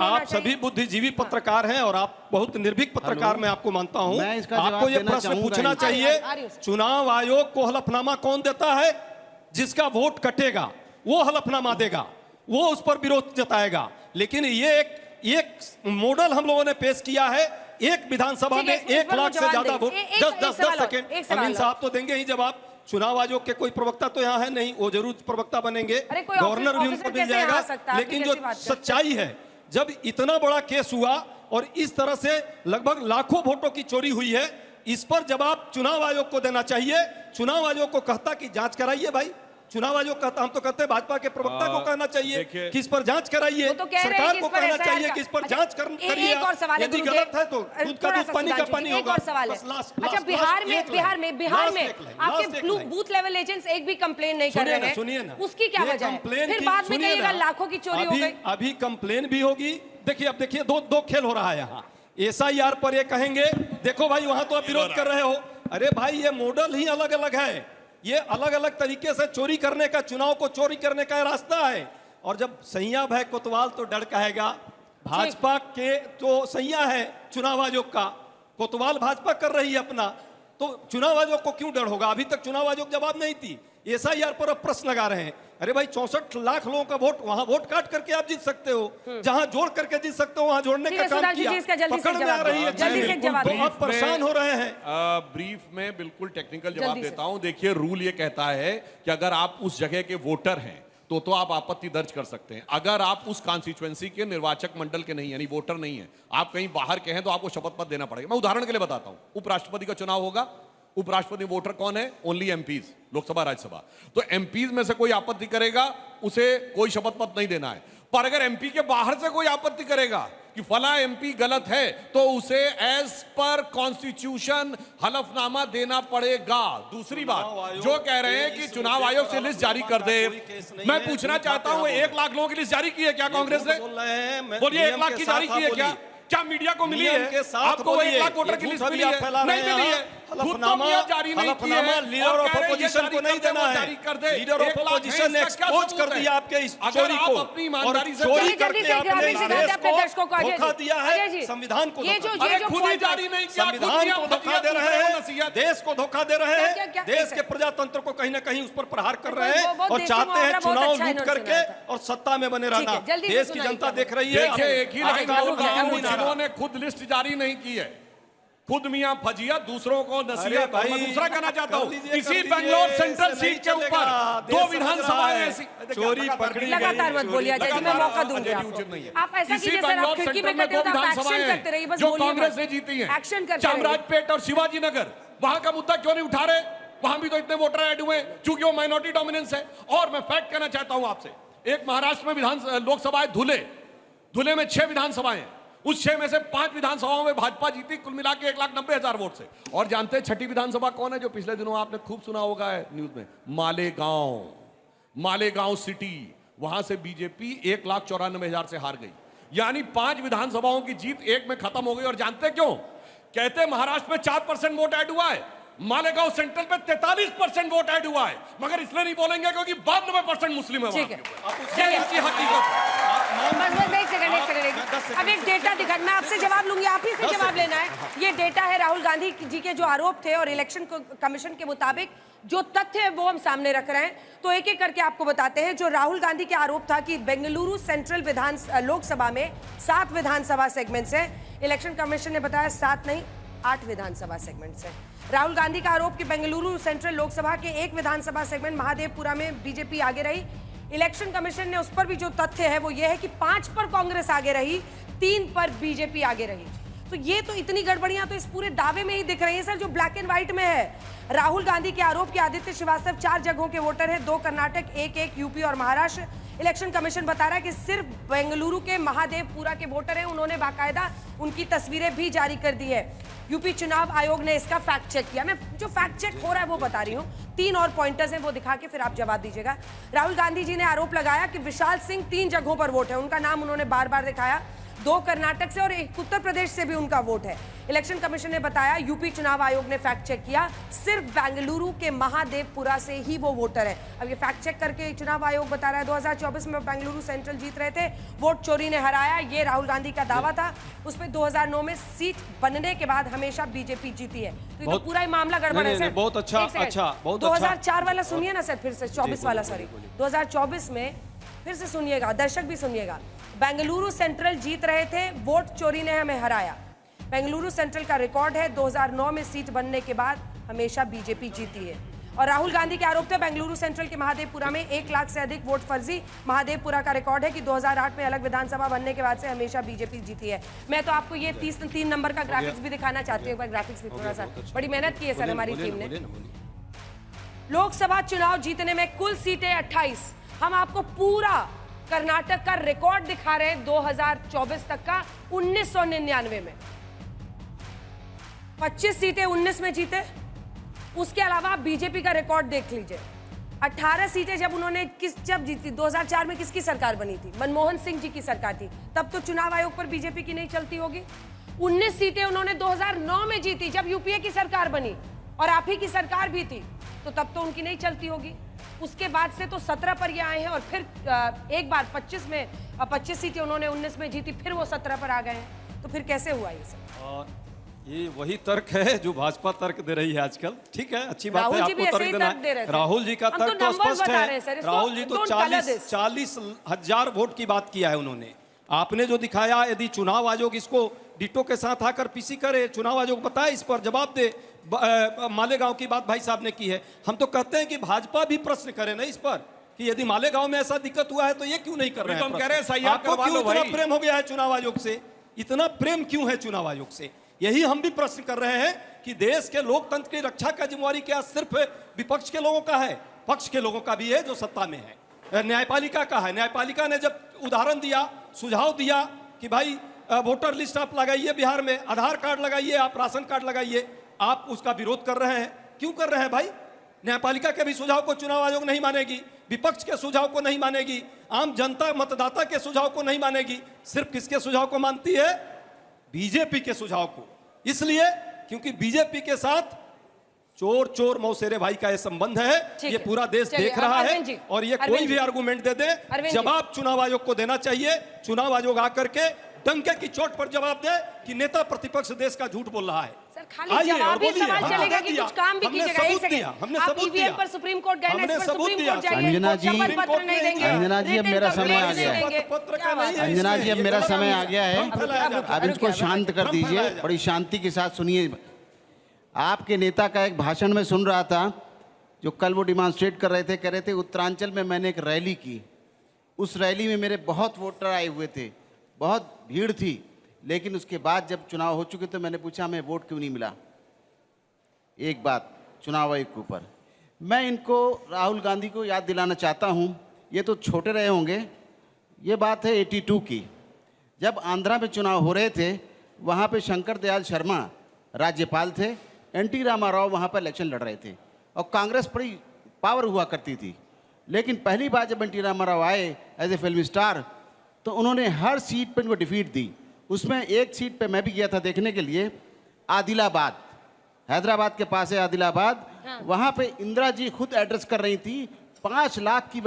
[SPEAKER 12] आप सभी बुद्धिजीवी पत्रकार हैं और आप बहुत निर्भीक पत्रकार, मैं आपको मानता हूं। आपको ये प्रश्न पूछना चाहिए, चुनाव आयोग को हलफनामा कौन देता है? जिसका वोट कटेगा वो हलफनामा देगा, वो उस पर विरोध जताएगा। लेकिन ये एक मॉडल हम लोगों ने पेश किया है, एक विधानसभा में 1 लाख से ज्यादा वोट। 10 सेकंड अमीन साहब तो देंगे ही जवाब। चुनाव आयोग के कोई प्रवक्ता तो यहाँ है नहीं, वो जरूर प्रवक्ता बनेंगे, गवर्नर भी उनको मिल जाएगा। लेकिन जो सच्चाई है, जब इतना बड़ा केस हुआ और इस तरह से लगभग लाखों वोटों की चोरी हुई है, इस पर जवाब चुनाव आयोग को देना चाहिए। चुनाव आयोग को कहता कि जांच कराइए भाई, चुनाव आयोग कहता, हम तो कहते हैं भाजपा के प्रवक्ता को कहना चाहिए कि इस पर जांच कराइए,
[SPEAKER 1] तो
[SPEAKER 12] सरकार को कहना चाहिए कि इस पर जांच करिए, यदि गलत है तो दूध का दूध पानी का पानी होगा।
[SPEAKER 1] एक और सवाल है, अच्छा बिहार में आपके बूथ लेवल एजेंट्स एक भी कंप्लेन नहीं कर रहे हैं, सुनिए ना, उसकी क्या वजह है? फिर बाद में कहिएगा लाखों की चोरी हो गई।
[SPEAKER 12] अभी कंप्लेन भी होगी। देखिए, अब देखिए दो खेल हो रहा है यहाँ। एसआईआर पर ये कहेंगे देखो भाई वहां तो आप विरोध कर रहे हो, अरे भाई ये मॉडल ही अलग अलग है, ये अलग अलग तरीके से चोरी करने का, चुनाव को चोरी करने का रास्ता है। और जब सैया भाई कोतवाल तो डर कहेगा, भाजपा के तो सैया है चुनाव आयोग का, कोतवाल भाजपा कर रही है अपना, तो चुनाव आयोग को क्यों डर होगा? अभी तक चुनाव आयोग जवाब नहीं थी, एसआईआर पर अब प्रश्न लगा रहे हैं। अरे भाई 64 लाख लोगों का वोट, वहां वोट काट करके आप जीत सकते हो, जहां जोड़ करके जीत सकते हो वहां जोड़ने का काम किया, पकड़ में आ रही है, तो आप परेशान हो रहे हैं।
[SPEAKER 11] ब्रीफ में बिल्कुल टेक्निकल जवाब देता हूं। देखिए, रूल ये कहता है कि अगर आप उस जगह के वोटर हैं तो आप आपत्ति दर्ज कर सकते हैं। अगर आप उस कॉन्स्टिट्यूएंसी के निर्वाचक मंडल के नहीं, यानी वोटर नहीं है, आप कहीं बाहर के हैं, तो आपको शपथ पत्र देना पड़ेगा। मैं उदाहरण के लिए बताता हूं, उपराष्ट्रपति का चुनाव होगा, उपराष्ट्रपति वोटर कौन है? Only MPs, Lok Sabha Rajya Sabha. तो एमपीज में से कोई आपत्ति करेगा, उसे कोई शपथ पत्र नहीं देना है। पर अगर एमपी के बाहर से कोई आपत्ति करेगा कि फला एमपी गलत है, तो उसे एज पर कॉन्स्टिट्यूशन हलफनामा देना पड़ेगा। दूसरी बात, जो कह रहे हैं कि चुनाव आयोग से लिस्ट जारी कर दे, मैं पूछना चाहता हूं, 1 लाख लोगों की लिस्ट जारी की है क्या कांग्रेस ने? बोलिए, 1 लाख की जारी की है क्या मीडिया को मिली है? आपको 1 लाख वोटर की लिस्ट मिली है? नहीं मिली है।
[SPEAKER 12] हलफनामा लीडर ऑफ अपोजिशन को नहीं देना है। लीडर ऑफ अपोजिशन ने एक्सपोज कर दिया आपके इस चोरी को, और चोरी करके आपने देश को धोखा दिया है, संविधान को संविधान को धोखा दे रहे हैं, देश को धोखा दे रहे हैं, देश के प्रजातंत्र को कहीं ना कहीं उस पर प्रहार कर रहे हैं, और चाहते हैं चुनाव लूट करके और सत्ता में बने रहना। देश की जनता देख रही है।
[SPEAKER 11] जिन्होंने खुद लिस्ट जारी नहीं की है, खुद मियां फजिया, दूसरों को नसीहत। मैं दूसरा कहना चाहता हूं, इसी बेंगलोर सेंट्रल सीट के ऊपर 2 विधानसभाएं ऐसी
[SPEAKER 12] चोरी पकड़ी गई।
[SPEAKER 1] लगातार मत बोलिए अजय जी, मैं मौका दूंगी आपको। आप ऐसा कीजिए सर, आप खिड़की में खड़े हो तो आप एक्शन करते रहिए, बस
[SPEAKER 11] जो कांग्रेस ने जीती है।
[SPEAKER 1] एक्शन करते रहिए।
[SPEAKER 11] चामराजपेट और शिवाजी नगर, वहां का मुद्दा क्यों नहीं उठा रहे? वहां भी तो इतने वोटर ऐड हुए, चूंकि वो माइनॉरिटी डोमिनेंस है। और मैं फैक्ट कहना चाहता हूं आपसे, एक महाराष्ट्र में लोकसभा है धुले में 6 विधानसभाएं, उस 6 में से 5 विधानसभाओं में भाजपा जीती, कुल मिला के 1,90,000 वोट से। और जानते हैं छठी विधानसभा कौन है, जो पिछले दिनों आपने खूब सुना होगा न्यूज में? मालेगांव सिटी, वहां से बीजेपी 1,94,000 से हार गई। यानी 5 विधानसभाओं की जीत एक में खत्म हो गई। और जानते क्यों? कहते महाराष्ट्र में 4% वोट ऐड हुआ है, मालेगांव सेंट्रल पे 43% वोट ऐड हुआ है, मगर इसलिए नहीं बोलेंगे क्योंकि 92% मुस्लिम है।
[SPEAKER 1] ठीक है, बस एक सेकंड। अब एक डेटा दिखा, मैं आपसे जवाब लूंगी, आप ही से जवाब लेना है। ये डेटा है राहुल गांधी जी के जो आरोप थे, और इलेक्शन कमीशन के मुताबिक जो तथ्य है वो हम सामने रख रहे हैं। तो एक एक करके आपको बताते हैं। जो राहुल गांधी के आरोप था कि बेंगलुरु सेंट्रल लोकसभा में 7 विधानसभा सेगमेंट्स हैं, इलेक्शन कमीशन ने बताया 7 नहीं 8 विधानसभा सेगमेंट्स हैं। राहुल गांधी का आरोप कि बेंगलुरु सेंट्रल लोकसभा के 1 विधानसभा सेगमेंट महादेवपुरा में बीजेपी आगे रही, इलेक्शन कमीशन ने उस पर भी जो तथ्य है वो ये है कि 5 पर कांग्रेस आगे रही, 3 पर बीजेपी आगे रही। तो ये तो इतनी गड़बड़ियां तो इस पूरे दावे में ही दिख रही है सर, जो ब्लैक एंड व्हाइट में है। राहुल गांधी के आरोप कि आदित्य श्रीवास्तव 4 जगहों के वोटर हैं, 2 कर्नाटक, 1 यूपी और महाराष्ट्र। इलेक्शन कमीशन बता रहा है कि सिर्फ बेंगलुरु के महादेवपुरा के वोटर हैं, उन्होंने बाकायदा उनकी तस्वीरें भी जारी कर दी है। यूपी चुनाव आयोग ने इसका फैक्ट चेक किया। मैं जो फैक्ट चेक हो रहा है वो बता रही हूँ। 3 और पॉइंटर्स हैं, वो दिखा के फिर आप जवाब दीजिएगा। राहुल गांधी जी ने आरोप लगाया कि विशाल सिंह 3 जगहों पर वोट है, उनका नाम उन्होंने बार बार दिखाया। 2 कर्नाटक से और 1 उत्तर प्रदेश से भी उनका वोट है। इलेक्शन कमीशन ने बताया, यूपी चुनाव आयोग ने फैक्ट चेक किया, सिर्फ बेंगलुरु के महादेवपुरा से ही वो वोटर है। अब ये फैक्ट चेक करके चुनाव आयोग बता रहा है 2024 में बेंगलुरु सेंट्रल जीत रहे थे, वोट चोरी ने हराया, ये राहुल गांधी का दावा था। उसमें 2009 में सीट बनने के बाद हमेशा बीजेपी जीती है। तो ये पूरा मामला गड़बड़ है सर।
[SPEAKER 12] बहुत अच्छा,
[SPEAKER 1] 2004 वाला सुनिए ना सर, फिर से 24 वाला, सॉरी 2024 में फिर से सुनिएगा, दर्शक भी सुनिएगा। बेंगलुरु सेंट्रल जीत रहे थे, वोट चोरी ने हमें हराया। बेंगलुरु सेंट्रल का रिकॉर्ड है, 2009 में सीट बनने के बाद हमेशा बीजेपी जीती है। और राहुल गांधी के आरोप थे बेंगलुरु सेंट्रल के महादेवपुरा में 1 लाख से अधिक वोट फर्जी। महादेवपुरा का रिकॉर्ड है कि 2008 में अलग विधानसभा बनने के बाद से हमेशा बीजेपी जीती है। मैं तो आपको ये 3 नंबर का ग्राफिक्स भी दिखाना चाहती हूँ, ग्राफिक्स भी थोड़ा सा, बड़ी मेहनत की है सर हमारी टीम ने। लोकसभा चुनाव जीतने में कुल सीटें 28। हम आपको पूरा कर्नाटक का रिकॉर्ड दिखा रहे हैं 2024 तक का। 1999 में 25 सीटें 19 में जीते। उसके अलावा आप बीजेपी का रिकॉर्ड देख लीजिए, 18 सीटें जब उन्होंने जब जीती 2004 में किसकी सरकार बनी थी? मनमोहन सिंह जी की सरकार थी, तब तो चुनाव आयोग पर बीजेपी की नहीं चलती होगी। 19 सीटें उन्होंने 2009 में जीती जब यूपीए की सरकार बनी और आप ही की सरकार भी थी, तो तब तो उनकी नहीं चलती होगी। उसके बाद से तो 17 पर ये आए हैं और फिर एक बार 25 सीटें उन्होंने 19 में जीती, फिर वो 17 पर आ गए हैं। तो फिर कैसे हुआ ये सब?
[SPEAKER 12] ये वही तर्क है जो भाजपा तर्क दे रही है आजकल। ठीक है, अच्छी बात है, आपको तर्क देना है। राहुल जी का तर्क तो स्पष्ट है। राहुल जी तो 40,000 वोट की बात किया है उन्होंने। आपने जो दिखाया, यदि चुनाव आयोग इसको डिटो के साथ आकर पीसी करे, चुनाव आयोग बताए, इस पर जवाब दे। मालेगांव की बात भाई साहब ने की है। हम तो कहते हैं कि भाजपा भी प्रश्न करे ना इस पर, कि यदि मालेगांव में ऐसा दिक्कत हुआ है तो ये क्यों नहीं कर रहे हैं?
[SPEAKER 11] हम कह रहे हैं
[SPEAKER 12] आपको क्यों इतना प्रेम हो गया है चुनाव आयोग से? इतना प्रेम क्यों है चुनाव आयोग से? यही हम भी प्रश्न कर रहे हैं कि देश के लोकतंत्र की रक्षा का जिम्मेवारी क्या सिर्फ विपक्ष के लोगों का है? पक्ष के लोगों का भी है जो सत्ता में है। न्यायपालिका का है। न्यायपालिका ने जब उदाहरण दिया, सुझाव दिया कि भाई वोटर लिस्ट आप लगाइए, बिहार में आधार कार्ड लगाइए, आप राशन कार्ड लगाइए, आप उसका विरोध कर रहे हैं। क्यों कर रहे हैं भाई? न्यायपालिका के भी सुझाव को चुनाव आयोग नहीं मानेगी, विपक्ष के सुझाव को नहीं मानेगी, आम जनता मतदाता के सुझाव को नहीं मानेगी। सिर्फ किसके सुझाव को मानती है? बीजेपी के सुझाव को। इसलिए क्योंकि बीजेपी के साथ चोर चोर मौसेरे भाई का ये संबंध है, ये पूरा देश देख रहा है। और ये कोई भी आर्गुमेंट दे दे, जवाब चुनाव आयोग को देना चाहिए। चुनाव आयोग आकर के डंके की चोट पर जवाब दे कि नेता प्रतिपक्ष देश का झूठ बोल रहा है।
[SPEAKER 1] सर खाली जवाब ही सवाल चलेगा कि कुछ काम भी कीजिएगा। एक सेकंड, आप ईवीएम पर सुप्रीम कोर्ट गए ना, इस पर सुप्रीम कोर्ट जाइए।
[SPEAKER 13] अंजना जी,
[SPEAKER 1] शपथ पत्र नहीं देंगे।
[SPEAKER 13] अंजना जी, अब मेरा समय आ गया है। अंजना जी, अब मेरा समय आ गया है। अब इनको शांत कर दीजिए, बड़ी शांति के साथ सुनिए। आपके नेता का एक भाषण में सुन रहा था, जो कल वो डिमॉन्स्ट्रेट कर रहे थे, कह रहे थे उत्तरांचल में मैंने एक रैली की, उस रैली में मेरे बहुत वोटर आए हुए थे, बहुत भीड़ थी, लेकिन उसके बाद जब चुनाव हो चुके तो मैंने पूछा हमें वोट क्यों नहीं मिला। एक बात चुनाव आयोग के ऊपर मैं इनको, राहुल गांधी को याद दिलाना चाहता हूं, ये तो छोटे रहे होंगे, ये बात है 82 की, जब आंध्रा में चुनाव हो रहे थे, वहां पे शंकर दयाल शर्मा राज्यपाल थे, एनटी रामाराव वहां पर इलेक्शन लड़ रहे थे और कांग्रेस बड़ी पावर हुआ करती थी। लेकिन पहली बार जब एनटी रामाराव आए एज ए फिल्म स्टार, तो उन्होंने हर सीट पर इनको डिफीट दी। उसमें एक सीट पे मैं भी गया था देखने के लिए, आदिलाबाद, हैदराबाद के पास है आदिलाबाद। हाँ। वहाँ पे इंदिरा जी खुद एड्रेस कर रही थी, 5 लाख की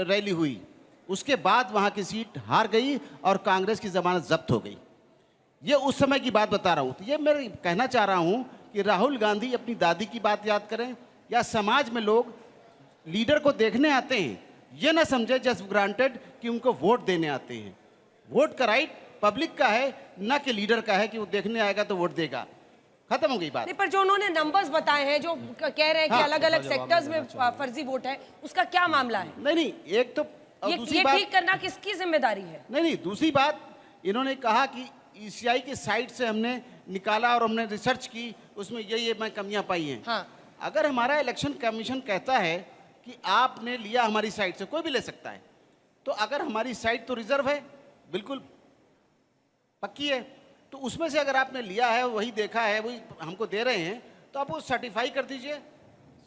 [SPEAKER 13] रैली हुई। उसके बाद वहाँ की सीट हार गई और कांग्रेस की जमानत जब्त हो गई। ये उस समय की बात बता रहा हूँ। तो ये मैं कहना चाह रहा हूँ कि राहुल गांधी अपनी दादी की बात याद करें, या समाज में लोग लीडर को देखने आते हैं, ये ना समझे जस्ट ग्रांटेड कि उनको वोट देने आते हैं। वोट का राइट पब्लिक का है, ना कि लीडर का है कि वो देखने आएगा तो वोट देगा। खत्म हो गई बात।
[SPEAKER 1] नहीं, पर जो उन्होंने नंबर्स बताए हैं, जो कह रहे हैं कि अलग अलग सेक्टर्स में फर्जी वोट है, उसका क्या मामला है?
[SPEAKER 13] नहीं, एक तो
[SPEAKER 1] ये ठीक करना किसकी जिम्मेदारी है?
[SPEAKER 13] नहीं, दूसरी बात इन्होंने कहा कि ईसीआई की साइट से हमने निकाला और हमने रिसर्च की, उसमें ये मैं कमियां पाई हैं। हाँ। अगर हमारा इलेक्शन कमीशन कहता है कि आपने लिया हमारी साइट से, कोई भी ले सकता है, तो अगर हमारी साइट तो रिजर्व है, बिल्कुल पक्की है, तो उसमें से अगर आपने लिया है, वही देखा है, वही हमको दे रहे हैं, तो आप वो सर्टिफाई कर दीजिए,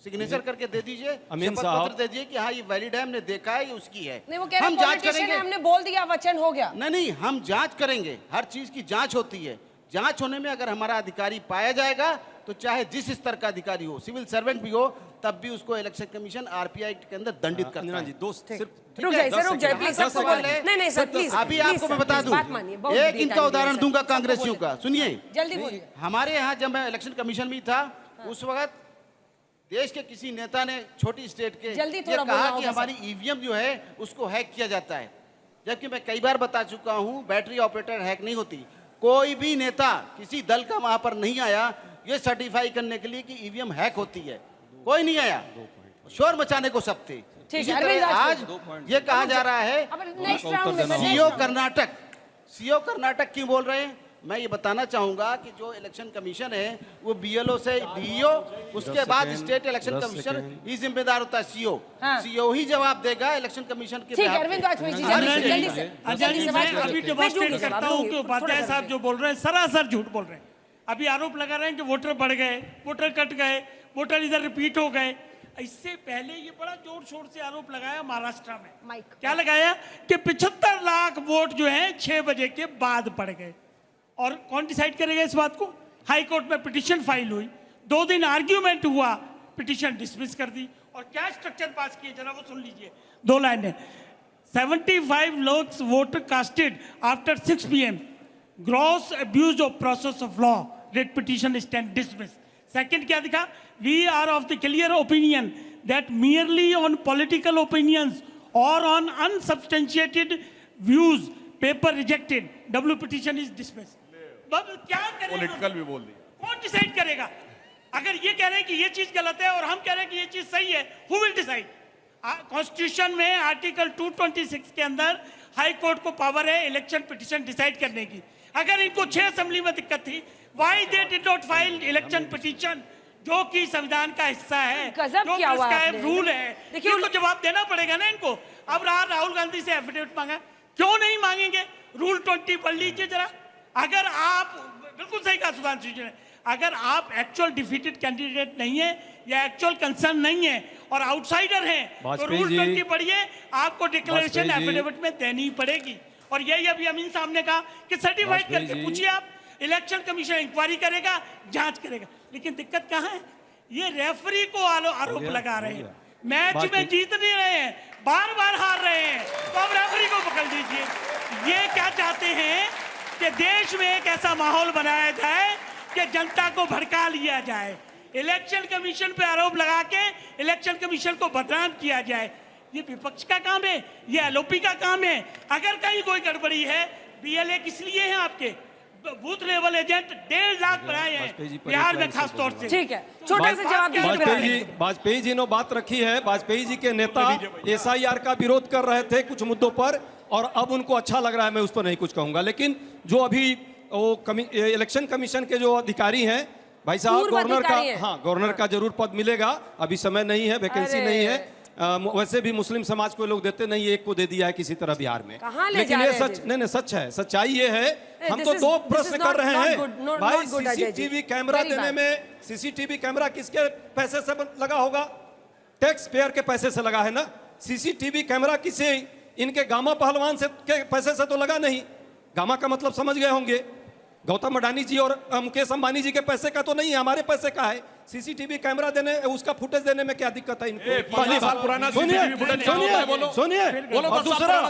[SPEAKER 13] सिग्नेचर करके दे दीजिए, शपथ पत्र दे दीजिए कि हाँ ये वैलिड है, हमने देखा है, ये उसकी है।
[SPEAKER 1] नहीं, वो कह रहे हैं जांच करेंगे, हमने बोल दिया, वचन हो गया।
[SPEAKER 13] नहीं, हम जांच करेंगे, हर चीज की जांच होती है। जांच होने में अगर हमारा अधिकारी पाया जाएगा, तो चाहे जिस स्तर का अधिकारी हो, सिविल सर्वेंट भी हो, तब भी उसको इलेक्शन कमीशन आरपीआई के अंदर दंडित करता है।
[SPEAKER 1] रुक जाइए प्लीज, सबको बोले। नहीं सर प्लीज,
[SPEAKER 13] अभी आपको मैं बता दूं, एक इनका उदाहरण दूंगा कांग्रेसियों का, सुनिए।
[SPEAKER 1] जल्दी बोलिए।
[SPEAKER 13] हमारे यहाँ जब मैं इलेक्शन कमीशन में था, उस वक्त देश के किसी नेता ने छोटी स्टेट के ये कहा कि हमारी ईवीएम जो है उसको हैक किया जाता है, जबकि मैं कई बार बता चुका हूँ बैटरी ऑपरेटर हैक नहीं होती। कोई भी नेता किसी दल का वहां पर नहीं आया ये सर्टिफाई करने के लिए कि ईवीएम हैक होती है, कोई नहीं आया। शोर मचाने को सब थे। इसी तरह आज ये कहा जा रहा है सीओ कर्नाटक क्यों बोल रहे हैं? मैं ये बताना चाहूंगा कि जो इलेक्शन कमीशन है वो बीएलओ से डीईओ, उसके बाद स्टेट इलेक्शन कमीशन ही जिम्मेदार होता है। सीओ ही जवाब देगा इलेक्शन कमीशन के।
[SPEAKER 14] अभी डेमोन्स्ट्रेट करता हूँ कि उपाध्याय साहब जो बोल रहे हैं सरासर झूठ बोल रहे हैं। अभी आरोप लगा रहे हैं कि वोटर बढ़ गए, वोटर कट गए, वोटर इधर रिपीट हो गए। इससे पहले ये बड़ा जोर शोर से आरोप लगाया महाराष्ट्र में, क्या लगाया कि 75 लाख वोट जो है 6 बजे के बाद पड़ गए। और कौन डिसाइड करेगा इस बात को? हाई कोर्ट में पिटीशन फाइल हुई, 2 दिन आर्ग्यूमेंट हुआ, पिटीशन डिसमिस कर दी और क्या स्ट्रक्चर पास किए जरा वो सुन लीजिए, 2 लाइनें। 75 lakhs voter casted after 6 PM. Gross abuse of process of law. Writ petition stand dismissed. Second क्या दिखा? We are of the clear opinion that merely on political opinions or on unsubstantiated views, paper rejected, W petition is dismissed. क्या करें?
[SPEAKER 11] Political भी बोल दी।
[SPEAKER 14] कौन decide करेगा? अगर ये कह रहे हैं कि ये चीज गलत है और हम कह रहे हैं कि ये चीज सही है, हु विल डिसाइड? कॉन्स्टिट्यूशन में आर्टिकल 226 के अंदर हाई कोर्ट को पावर है इलेक्शन पिटीशन डिसाइड करने की। अगर इनको 6 असेंबली में दिक्कत थी, why they did not file election petition, जो कि संविधान का हिस्सा है, जो प्रिस्क्राइब रूल है, इनको जवाब देना पड़ेगा ना इनको। अब राहुल गांधी से एफिडेविट मांगा, क्यों नहीं मांगेंगे? रूल 20 पढ़ लीजिए जरा। अगर आप, बिल्कुल सही कहा सुधांशु जी ने, अगर आप एक्चुअल डिफीटेड कैंडिडेट नहीं है या एक्चुअल कंसर्न नहीं है और आउटसाइडर हैं, तो रूल 20 पढ़िए, आपको डिक्लेरेशन एफिडेविट में देनी पड़ेगी। और यही अभी अमीन साहब ने कहा कि सर्टिफाइड करके पूछिए आप, इलेक्शन कमीशन इंक्वायरी करेगा, जांच करेगा। लेकिन दिक्कत कहाँ है? ये रेफरी को आरोप लगा रहे हैं, मैच में जीत नहीं रहे हैं, बार बार हार रहे हैं, तो अब रेफरी को पकड़ लीजिए। ये क्या चाहते हैं कि देश में एक ऐसा माहौल बनाया जाए कि जनता को भड़का लिया जाए, इलेक्शन कमीशन पे आरोप लगा के इलेक्शन कमीशन को बदनाम किया जाए। ये विपक्ष का काम है, ये एलओपी का काम है। अगर कहीं कोई गड़बड़ी है, बीएलए किस लिए है आपके? बूथ लेवल एजेंट 1.5 लाख बनाए हैं बिहार में खास तौर से।
[SPEAKER 1] ठीक है, छोटा सा जवाब दीजिए।
[SPEAKER 12] वाजपेयी जी ने बात रखी है, वाजपेयी जी के नेता एसआईआर का विरोध कर रहे थे कुछ मुद्दों पर, और अब उनको अच्छा लग रहा है, मैं उस पर नहीं कुछ कहूंगा। लेकिन जो अभी इलेक्शन कमीशन के जो अधिकारी हैं, भाई साहब, गवर्नर का, हाँ, गवर्नर का जरूर पद मिलेगा, अभी समय नहीं है, वैकेंसी नहीं है। वैसे भी मुस्लिम समाज को लोग देते नहीं, एक को दे दिया है किसी तरह बिहार में। लेकिन ये सच नहीं, सच है, सच्चाई ये है। हम तो 2 प्रश्न कर रहे हैं भाई, सीसीटीवी कैमरा देने में, सीसीटीवी कैमरा किसके पैसे से लगा होगा? टैक्स पेयर के पैसे से लगा है ना। सीसीटीवी कैमरा किसी इनके गामा पहलवान से के पैसे से तो लगा नहीं। गामा का मतलब समझ गए होंगे, गौतम अडानी जी और मुकेश अंबानी जी के पैसे का तो नहीं है, हमारे पैसे का है। सीसीटीवी कैमरा देने, उसका फुटेज देने में क्या दिक्कत है इनको?
[SPEAKER 11] पहली साल पुराना सीसीटीवी फुटेज
[SPEAKER 12] सुनिए। और दूसरा,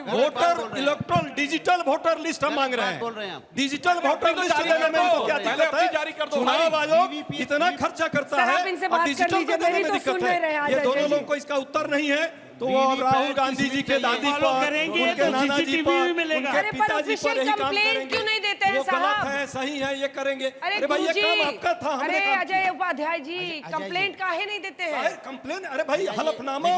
[SPEAKER 12] voter electoral digital voter list हम मांग रहे हैं। डिजिटल वोटर लिस्ट देने में इनको क्या दिक्कत है? चुनाव आयोग इतना खर्चा करता है और डिजिटल देने में दिक्कत है। ये दोनों लोगों को इसका उत्तर नहीं है, तो वो राहुल गांधी जी के दादी पर, उनके नाना जी पर, उनके पिताजी पर यही काम करेंगे।
[SPEAKER 1] क्यों नहीं देते हैं
[SPEAKER 12] वो
[SPEAKER 1] साहब?
[SPEAKER 12] गलत है, सही है, ये करेंगे। अरे भाई, ये काम आपका था, हमने काम
[SPEAKER 1] अजय उपाध्याय जी, कंप्लेंट काहे नहीं देते हैं?
[SPEAKER 12] कंप्लेंट, अरे भाई, हलफनामा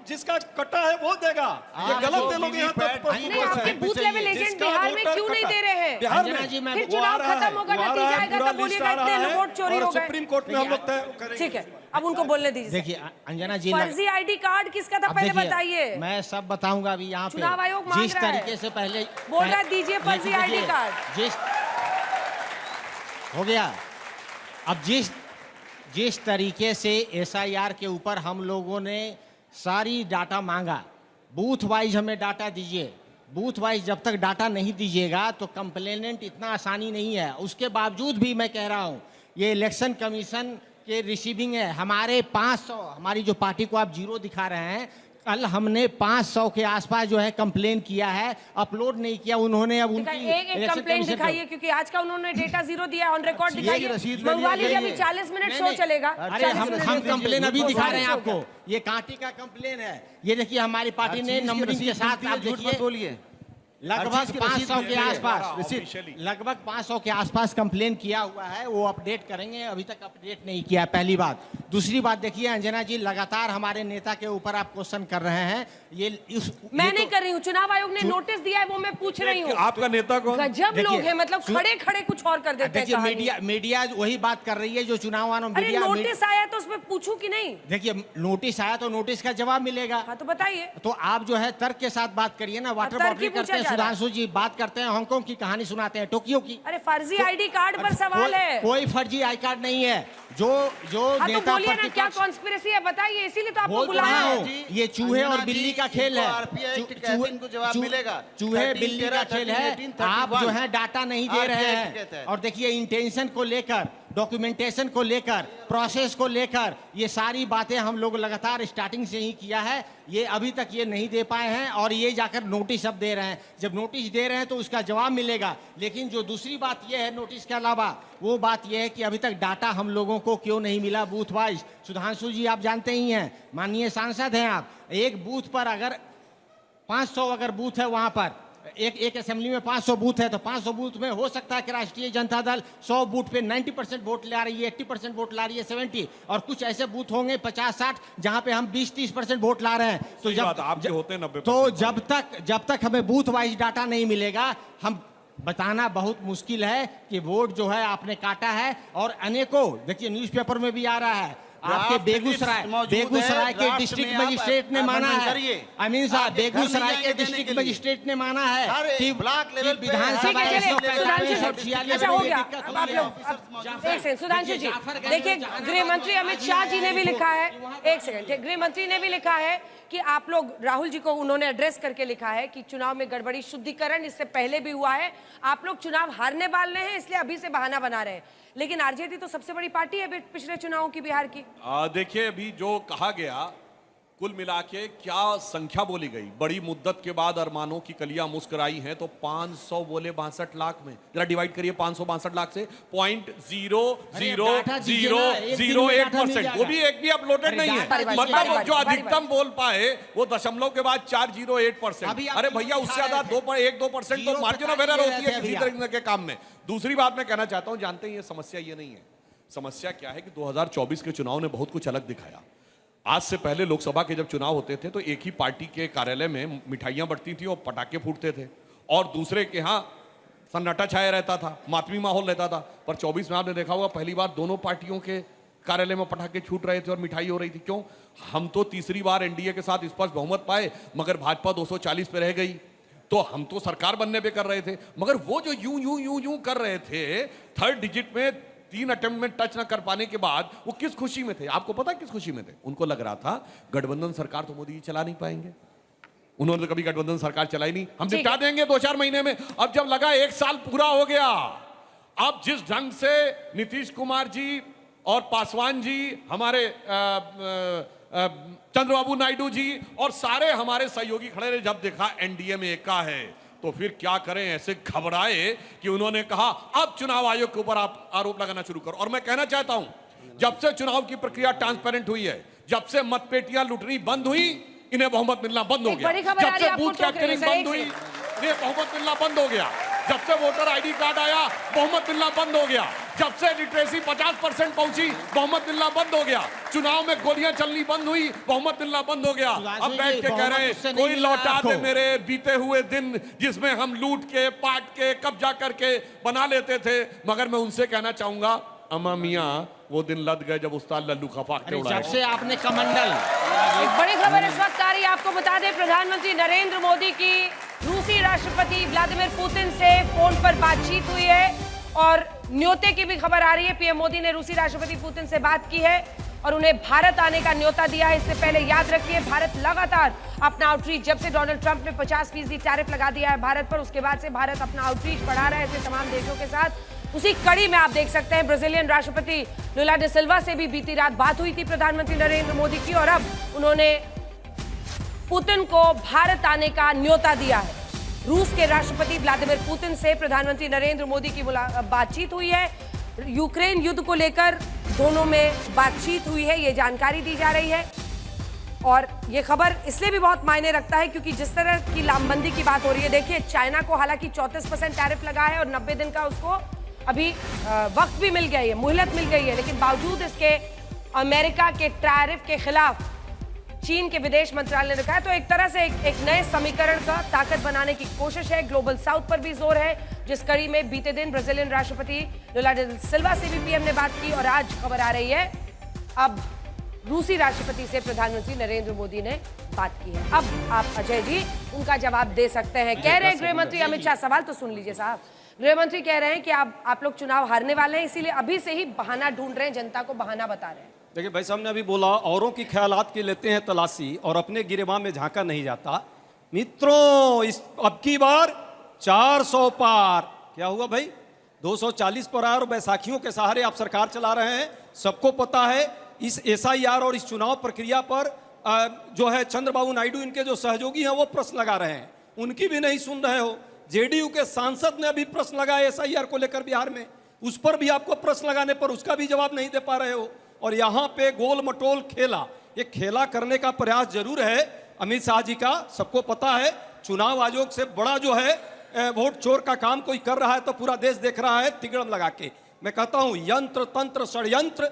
[SPEAKER 12] जिसका कटा है वो देगा। ये गलत है, लोग यहाँ तक
[SPEAKER 1] आपके बूथ लेवल एजेंट बिहार में क्यों नहीं दे रहे हैं?
[SPEAKER 12] बिहार में
[SPEAKER 1] फिर चुनाव खत्म होगा, नतीजा आएगा तो बोलिएगा इतने वोट चोरी हो गए।
[SPEAKER 12] सुप्रीम कोर्ट में हम लोग तय करेंगे।
[SPEAKER 1] ठीक है, अब उनको बोलने दीजिए।
[SPEAKER 15] देखिए अंजना जी,
[SPEAKER 1] फर्जी आईडी कार्ड किसका था पहले बताइए।
[SPEAKER 15] मैं सब बताऊंगा अभी यहाँ पे।
[SPEAKER 1] चुनाव आयोग मांग
[SPEAKER 15] जिस
[SPEAKER 1] रहा है,
[SPEAKER 15] तरीके से पहले
[SPEAKER 1] बोल रहा है दीजिए फर्जी आईडी कार्ड।
[SPEAKER 15] जिस हो गया, अब जिस तरीके से एसआईआर के ऊपर हम लोगों ने सारी डाटा मांगा, बूथ वाइज हमें डाटा दीजिए। बूथ वाइज जब तक डाटा नहीं दीजिएगा तो कंप्लेनेंट इतना आसानी नहीं है। उसके बावजूद भी मैं कह रहा हूँ, ये इलेक्शन कमीशन के रिसीविंग है। हमारे 500, हमारी जो पार्टी को आप 0 दिखा रहे हैं, कल हमने 500 के आसपास जो है कंप्लेन किया है, अपलोड नहीं किया उन्होंने। अब उनकी
[SPEAKER 1] एक कंप्लेन दिखाइए, क्योंकि आज का उन्होंने डेटा 0 दिया, ऑन रिकॉर्ड दिखाइए, मंगवा लीजिए। अभी 40 मिनट शो चलेगा।
[SPEAKER 15] अरे हम कंप्लेन अभी दिखा रहे हैं आपको, ये कांटी का कंप्लेन है। ये देखिए हमारी पार्टी ने नंबरिंग के साथ, आप देखिए लगभग 500 के आसपास, लगभग 500 के आसपास कंप्लेन किया हुआ है। वो अपडेट करेंगे, अभी तक अपडेट नहीं किया है, पहली बात। दूसरी बात देखिए अंजना जी, लगातार हमारे नेता के ऊपर आप क्वेश्चन कर रहे हैं।
[SPEAKER 1] मैं नहीं कर रही हूँ, चुनाव आयोग ने नोटिस दिया है, वो मैं पूछ रही हूँ।
[SPEAKER 11] आपका नेता कौन?
[SPEAKER 1] गजब लोग हैं, मतलब खड़े खड़े कुछ और कर देते हैं।
[SPEAKER 15] मीडिया वही बात कर रही है जो चुनाव आयोग।
[SPEAKER 1] मीडिया नोटिस आया तो उसमें पूछूं कि नहीं?
[SPEAKER 15] देखिए, नोटिस आया तो नोटिस का जवाब मिलेगा।
[SPEAKER 1] हाँ तो बताइए।
[SPEAKER 15] तो आप जो है तर्क के साथ बात करिए ना। वाटर बॉटल करते हैं सुधांशु जी, बात करते हैं हांगकांग की कहानी सुनाते हैं, टोक्यो की।
[SPEAKER 1] अरे फर्जी आईडी कार्ड पर सवाल है।
[SPEAKER 15] कोई फर्जी आई कार्ड नहीं है। जो
[SPEAKER 1] नेता तो बोलिए ना, क्या कॉन्स्पिरेसी है बताइए, इसीलिए तो आपको बुलाया है।
[SPEAKER 15] ये चूहे और बिल्ली का खेल है, चूहे बिल्ली का खेल है। आप जो है डाटा नहीं दे रहे हैं। और देखिए इंटेंशन को लेकर डॉक्यूमेंटेशन को लेकर, प्रोसेस को लेकर, ये सारी बातें हम लोग लगातार स्टार्टिंग से ही किया है। ये अभी तक ये नहीं दे पाए हैं और ये जाकर नोटिस अब दे रहे हैं। जब नोटिस दे रहे हैं तो उसका जवाब मिलेगा। लेकिन जो दूसरी बात ये है नोटिस के अलावा, वो बात ये है कि अभी तक डाटा हम लोगों को क्यों नहीं मिला बूथ वाइज। सुधांशु जी आप जानते ही हैं, माननीय सांसद हैं आप, एक बूथ पर अगर 500 अगर बूथ है, वहां पर एक असेंबली में 500 बूथ है, तो 500 बूथ में हो सकता है कि राष्ट्रीय जनता दल 100 बूथ पे 90% वोट ला रही है, 80% वोट ला रही है, 70, और कुछ ऐसे बूथ होंगे 50-60 जहां पे हम 20-30% वोट ला रहे हैं। तो
[SPEAKER 11] आपके होते हैं 90%।
[SPEAKER 15] तो जब तक हमें बूथ वाइज डाटा नहीं मिलेगा, हम बताना बहुत मुश्किल है कि वोट जो है आपने काटा है। और अनेकों, देखिए न्यूज़पेपर में भी आ रहा है, आपके बेगूसराय के डिस्ट्रिक्ट मजिस्ट्रेट ने माना है, अमीन साहब, बेगूसराय के डिस्ट्रिक्ट मजिस्ट्रेट ने माना है कि विधानसभा
[SPEAKER 1] सुधांशु जी देखिए, गृह मंत्री अमित शाह जी ने भी लिखा है, एक सेकंड, गृह मंत्री ने भी लिखा है कि आप लोग, राहुल जी को उन्होंने एड्रेस करके लिखा है कि चुनाव में गड़बड़ी, शुद्धिकरण इससे पहले भी हुआ है, आप लोग चुनाव हारने वाले हैं इसलिए अभी से बहाना बना रहे हैं। लेकिन आरजेडी तो सबसे बड़ी पार्टी है पिछले चुनावों की बिहार की।
[SPEAKER 11] देखिए अभी जो कहा गया, कुल मिला के क्या संख्या बोली गई, बड़ी मुद्दत के बाद अरमानों की कलियां मुस्कुराई हैं, तो 500 बोले 62 लाख में, जरा डिवाइड करिए 562 लाख से 0.0008%, वो भी एक भी अपलोडेड नहीं है, मतलब जो अधिकतम बोल पाए वो दशमलव के बाद 408%। अरे भैया उससे ज्यादा 1-2% तो मार्जिन ऑफ एरर होती है किसी तरह के काम में। दूसरी बात मैं कहना चाहता हूं, जानते हैं ये समस्या ये नहीं है, समस्या क्या है कि 2024 के चुनाव ने बहुत कुछ अलग दिखाया। आज से पहले लोकसभा के जब चुनाव होते थे तो एक ही पार्टी के कार्यालय में मिठाइयां बंटती थी और पटाखे फूटते थे, और दूसरे के यहाँ सन्नाटा छाया रहता था, मातमी माहौल रहता था। पर 24 में आपने देखा होगा पहली बार दोनों पार्टियों के कार्यालय में पटाखे छूट रहे थे और मिठाई हो रही थी। क्यों? हम तो तीसरी बार एनडीए के साथ स्पष्ट बहुमत पाए, मगर भाजपा 240 पे रह गई, तो हम तो सरकार बनने पे कर रहे थे, मगर वो जो यूं कर रहे थे, थर्ड डिजिट में 3 अटेम्प्ट में टच ना कर पाने के बाद वो किस खुशी में थे? आपको पता है किस खुशी में थे? उनको लग रहा था गठबंधन सरकार तो मोदी जी चला नहीं पाएंगे, उन्होंने तो कभी गठबंधन सरकार चलाई नहीं, हम निपटा देंगे 2-4 महीने में। अब जब लगा 1 साल पूरा हो गया, अब जिस ढंग से नीतीश कुमार जी और पासवान जी, हमारे चंद्रबाबू नायडू जी और सारे हमारे सहयोगी खड़े रहे, जब देखा एनडीए में एका है, तो फिर क्या करें, ऐसे घबराए कि उन्होंने कहा अब चुनाव आयोग के ऊपर आप आरोप लगाना शुरू करो। और मैं कहना चाहता हूं, जब से चुनाव की प्रक्रिया ट्रांसपेरेंट हुई है, जब से मतपेटियां लुटनी बंद हुई, इन्हें बहुमत मिलना बंद हो गया। जब से बूथ कैप्चरिंग बंद हुई, इन्हें बहुमत मिलना बंद हो गया। जब से वोटर आईडी कार्ड आया, बहुमत मिलना बंद हो गया। जब से लिटरेसी 50% पहुंची, बहुमत मिलना बंद हो गया। चुनाव में गोलियां चलनी बंद हुई, बहुमत मिलना बंद हो गया। अब बैठ के कह रहे हैं कोई लौटा दे मेरे बीते हुए दिन, जिसमें हम लूट के, पाट के, कब्जा करके बना लेते थे। मगर मैं उनसे कहना चाहूंगा, अम्मा मियां वो दिन लद गए जब उस्ताद लल्लू खफाक के उड़ाए।
[SPEAKER 15] जब से आपने कमंडल।
[SPEAKER 1] एक बड़ी खबर इस वक्त आ रही है, आपको बता दें, प्रधानमंत्री नरेंद्र मोदी की रूसी राष्ट्रपति व्लादिमीर पुतिन से फोन पर बातचीत हुई है, और न्योते की भी खबर आ रही है। पीएम मोदी ने रूसी राष्ट्रपति पुतिन से बात की है और उन्हें भारत आने का न्योता दिया है। इससे पहले याद रखिए, भारत लगातार अपना आउटरीच, जब से डोनाल्ड ट्रंप ने 50% टैरिफ लगा दिया है भारत पर, उसके बाद से भारत अपना आउटरीच बढ़ा रहा है ऐसे तमाम देशों के साथ। उसी कड़ी में आप देख सकते हैं, ब्राजीलियन राष्ट्रपति लुला डे सिल्वा से भी बीती रात बात हुई थी प्रधानमंत्री नरेंद्र मोदी की, और अब उन्होंने पुतिन को भारत आने का न्योता दिया है। रूस के राष्ट्रपति व्लादिमीर पुतिन से प्रधानमंत्री नरेंद्र मोदी की बातचीत हुई है। यूक्रेन युद्ध को लेकर दोनों में बातचीत हुई है, ये जानकारी दी जा रही है। और ये खबर इसलिए भी बहुत मायने रखता है क्योंकि जिस तरह की लामबंदी की बात हो रही है, देखिए चाइना को हालांकि 34% टैरिफ लगा है और 90 दिन का उसको अभी वक्त भी मिल गया है, मोहलत मिल गई है, लेकिन बावजूद इसके अमेरिका के टैरिफ के खिलाफ चीन के विदेश मंत्रालय ने कहा। तो एक तरह से एक नए समीकरण का ताकत बनाने की कोशिश है। ग्लोबल साउथ पर भी जोर है, जिस कड़ी में बीते दिन ब्राजीलियन राष्ट्रपति लुला डे सिल्वा से भी पीएम ने बात की, और आज खबर आ रही है अब रूसी राष्ट्रपति से प्रधानमंत्री नरेंद्र मोदी ने बात की है। अब आप अजय जी उनका जवाब दे सकते हैं। कह रहे हैं गृह मंत्री अमित शाह, सवाल तो सुन लीजिए साहब। गृह मंत्री कह रहे हैं कि आप लोग चुनाव हारने वाले हैं, इसीलिए अभी से ही बहाना ढूंढ रहे हैं, जनता को बहाना बता रहे हैं।
[SPEAKER 12] देखिए भाई साहब ने अभी बोला औरों की ख्यालात की लेते हैं तलाशी और अपने गिरेबान में झांका नहीं जाता। मित्रों, इस अब की बार 400 पार। क्या हुआ भाई? 240 पर आया और बैसाखियों के सहारे आप सरकार चला रहे हैं। सबको पता है इस SIR और इस चुनाव प्रक्रिया पर जो है चंद्रबाबू नायडू इनके जो सहयोगी हैं वो प्रश्न लगा रहे हैं, उनकी भी नहीं सुन रहे हो। JDU के सांसद ने अभी प्रश्न लगाया SIR को लेकर बिहार में, उस पर भी आपको प्रश्न लगाने पर उसका भी जवाब नहीं दे पा रहे हो। और यहाँ पे गोल मटोल खेला, ये खेला करने का प्रयास जरूर है अमित शाह जी का, सबको पता है। चुनाव आयोग से बड़ा जो है वोट चोर का काम कोई कर रहा है तो पूरा देश देख रहा है तिगड़म लगा के। मैं कहता हूं यंत्र तंत्र षड्यंत्र,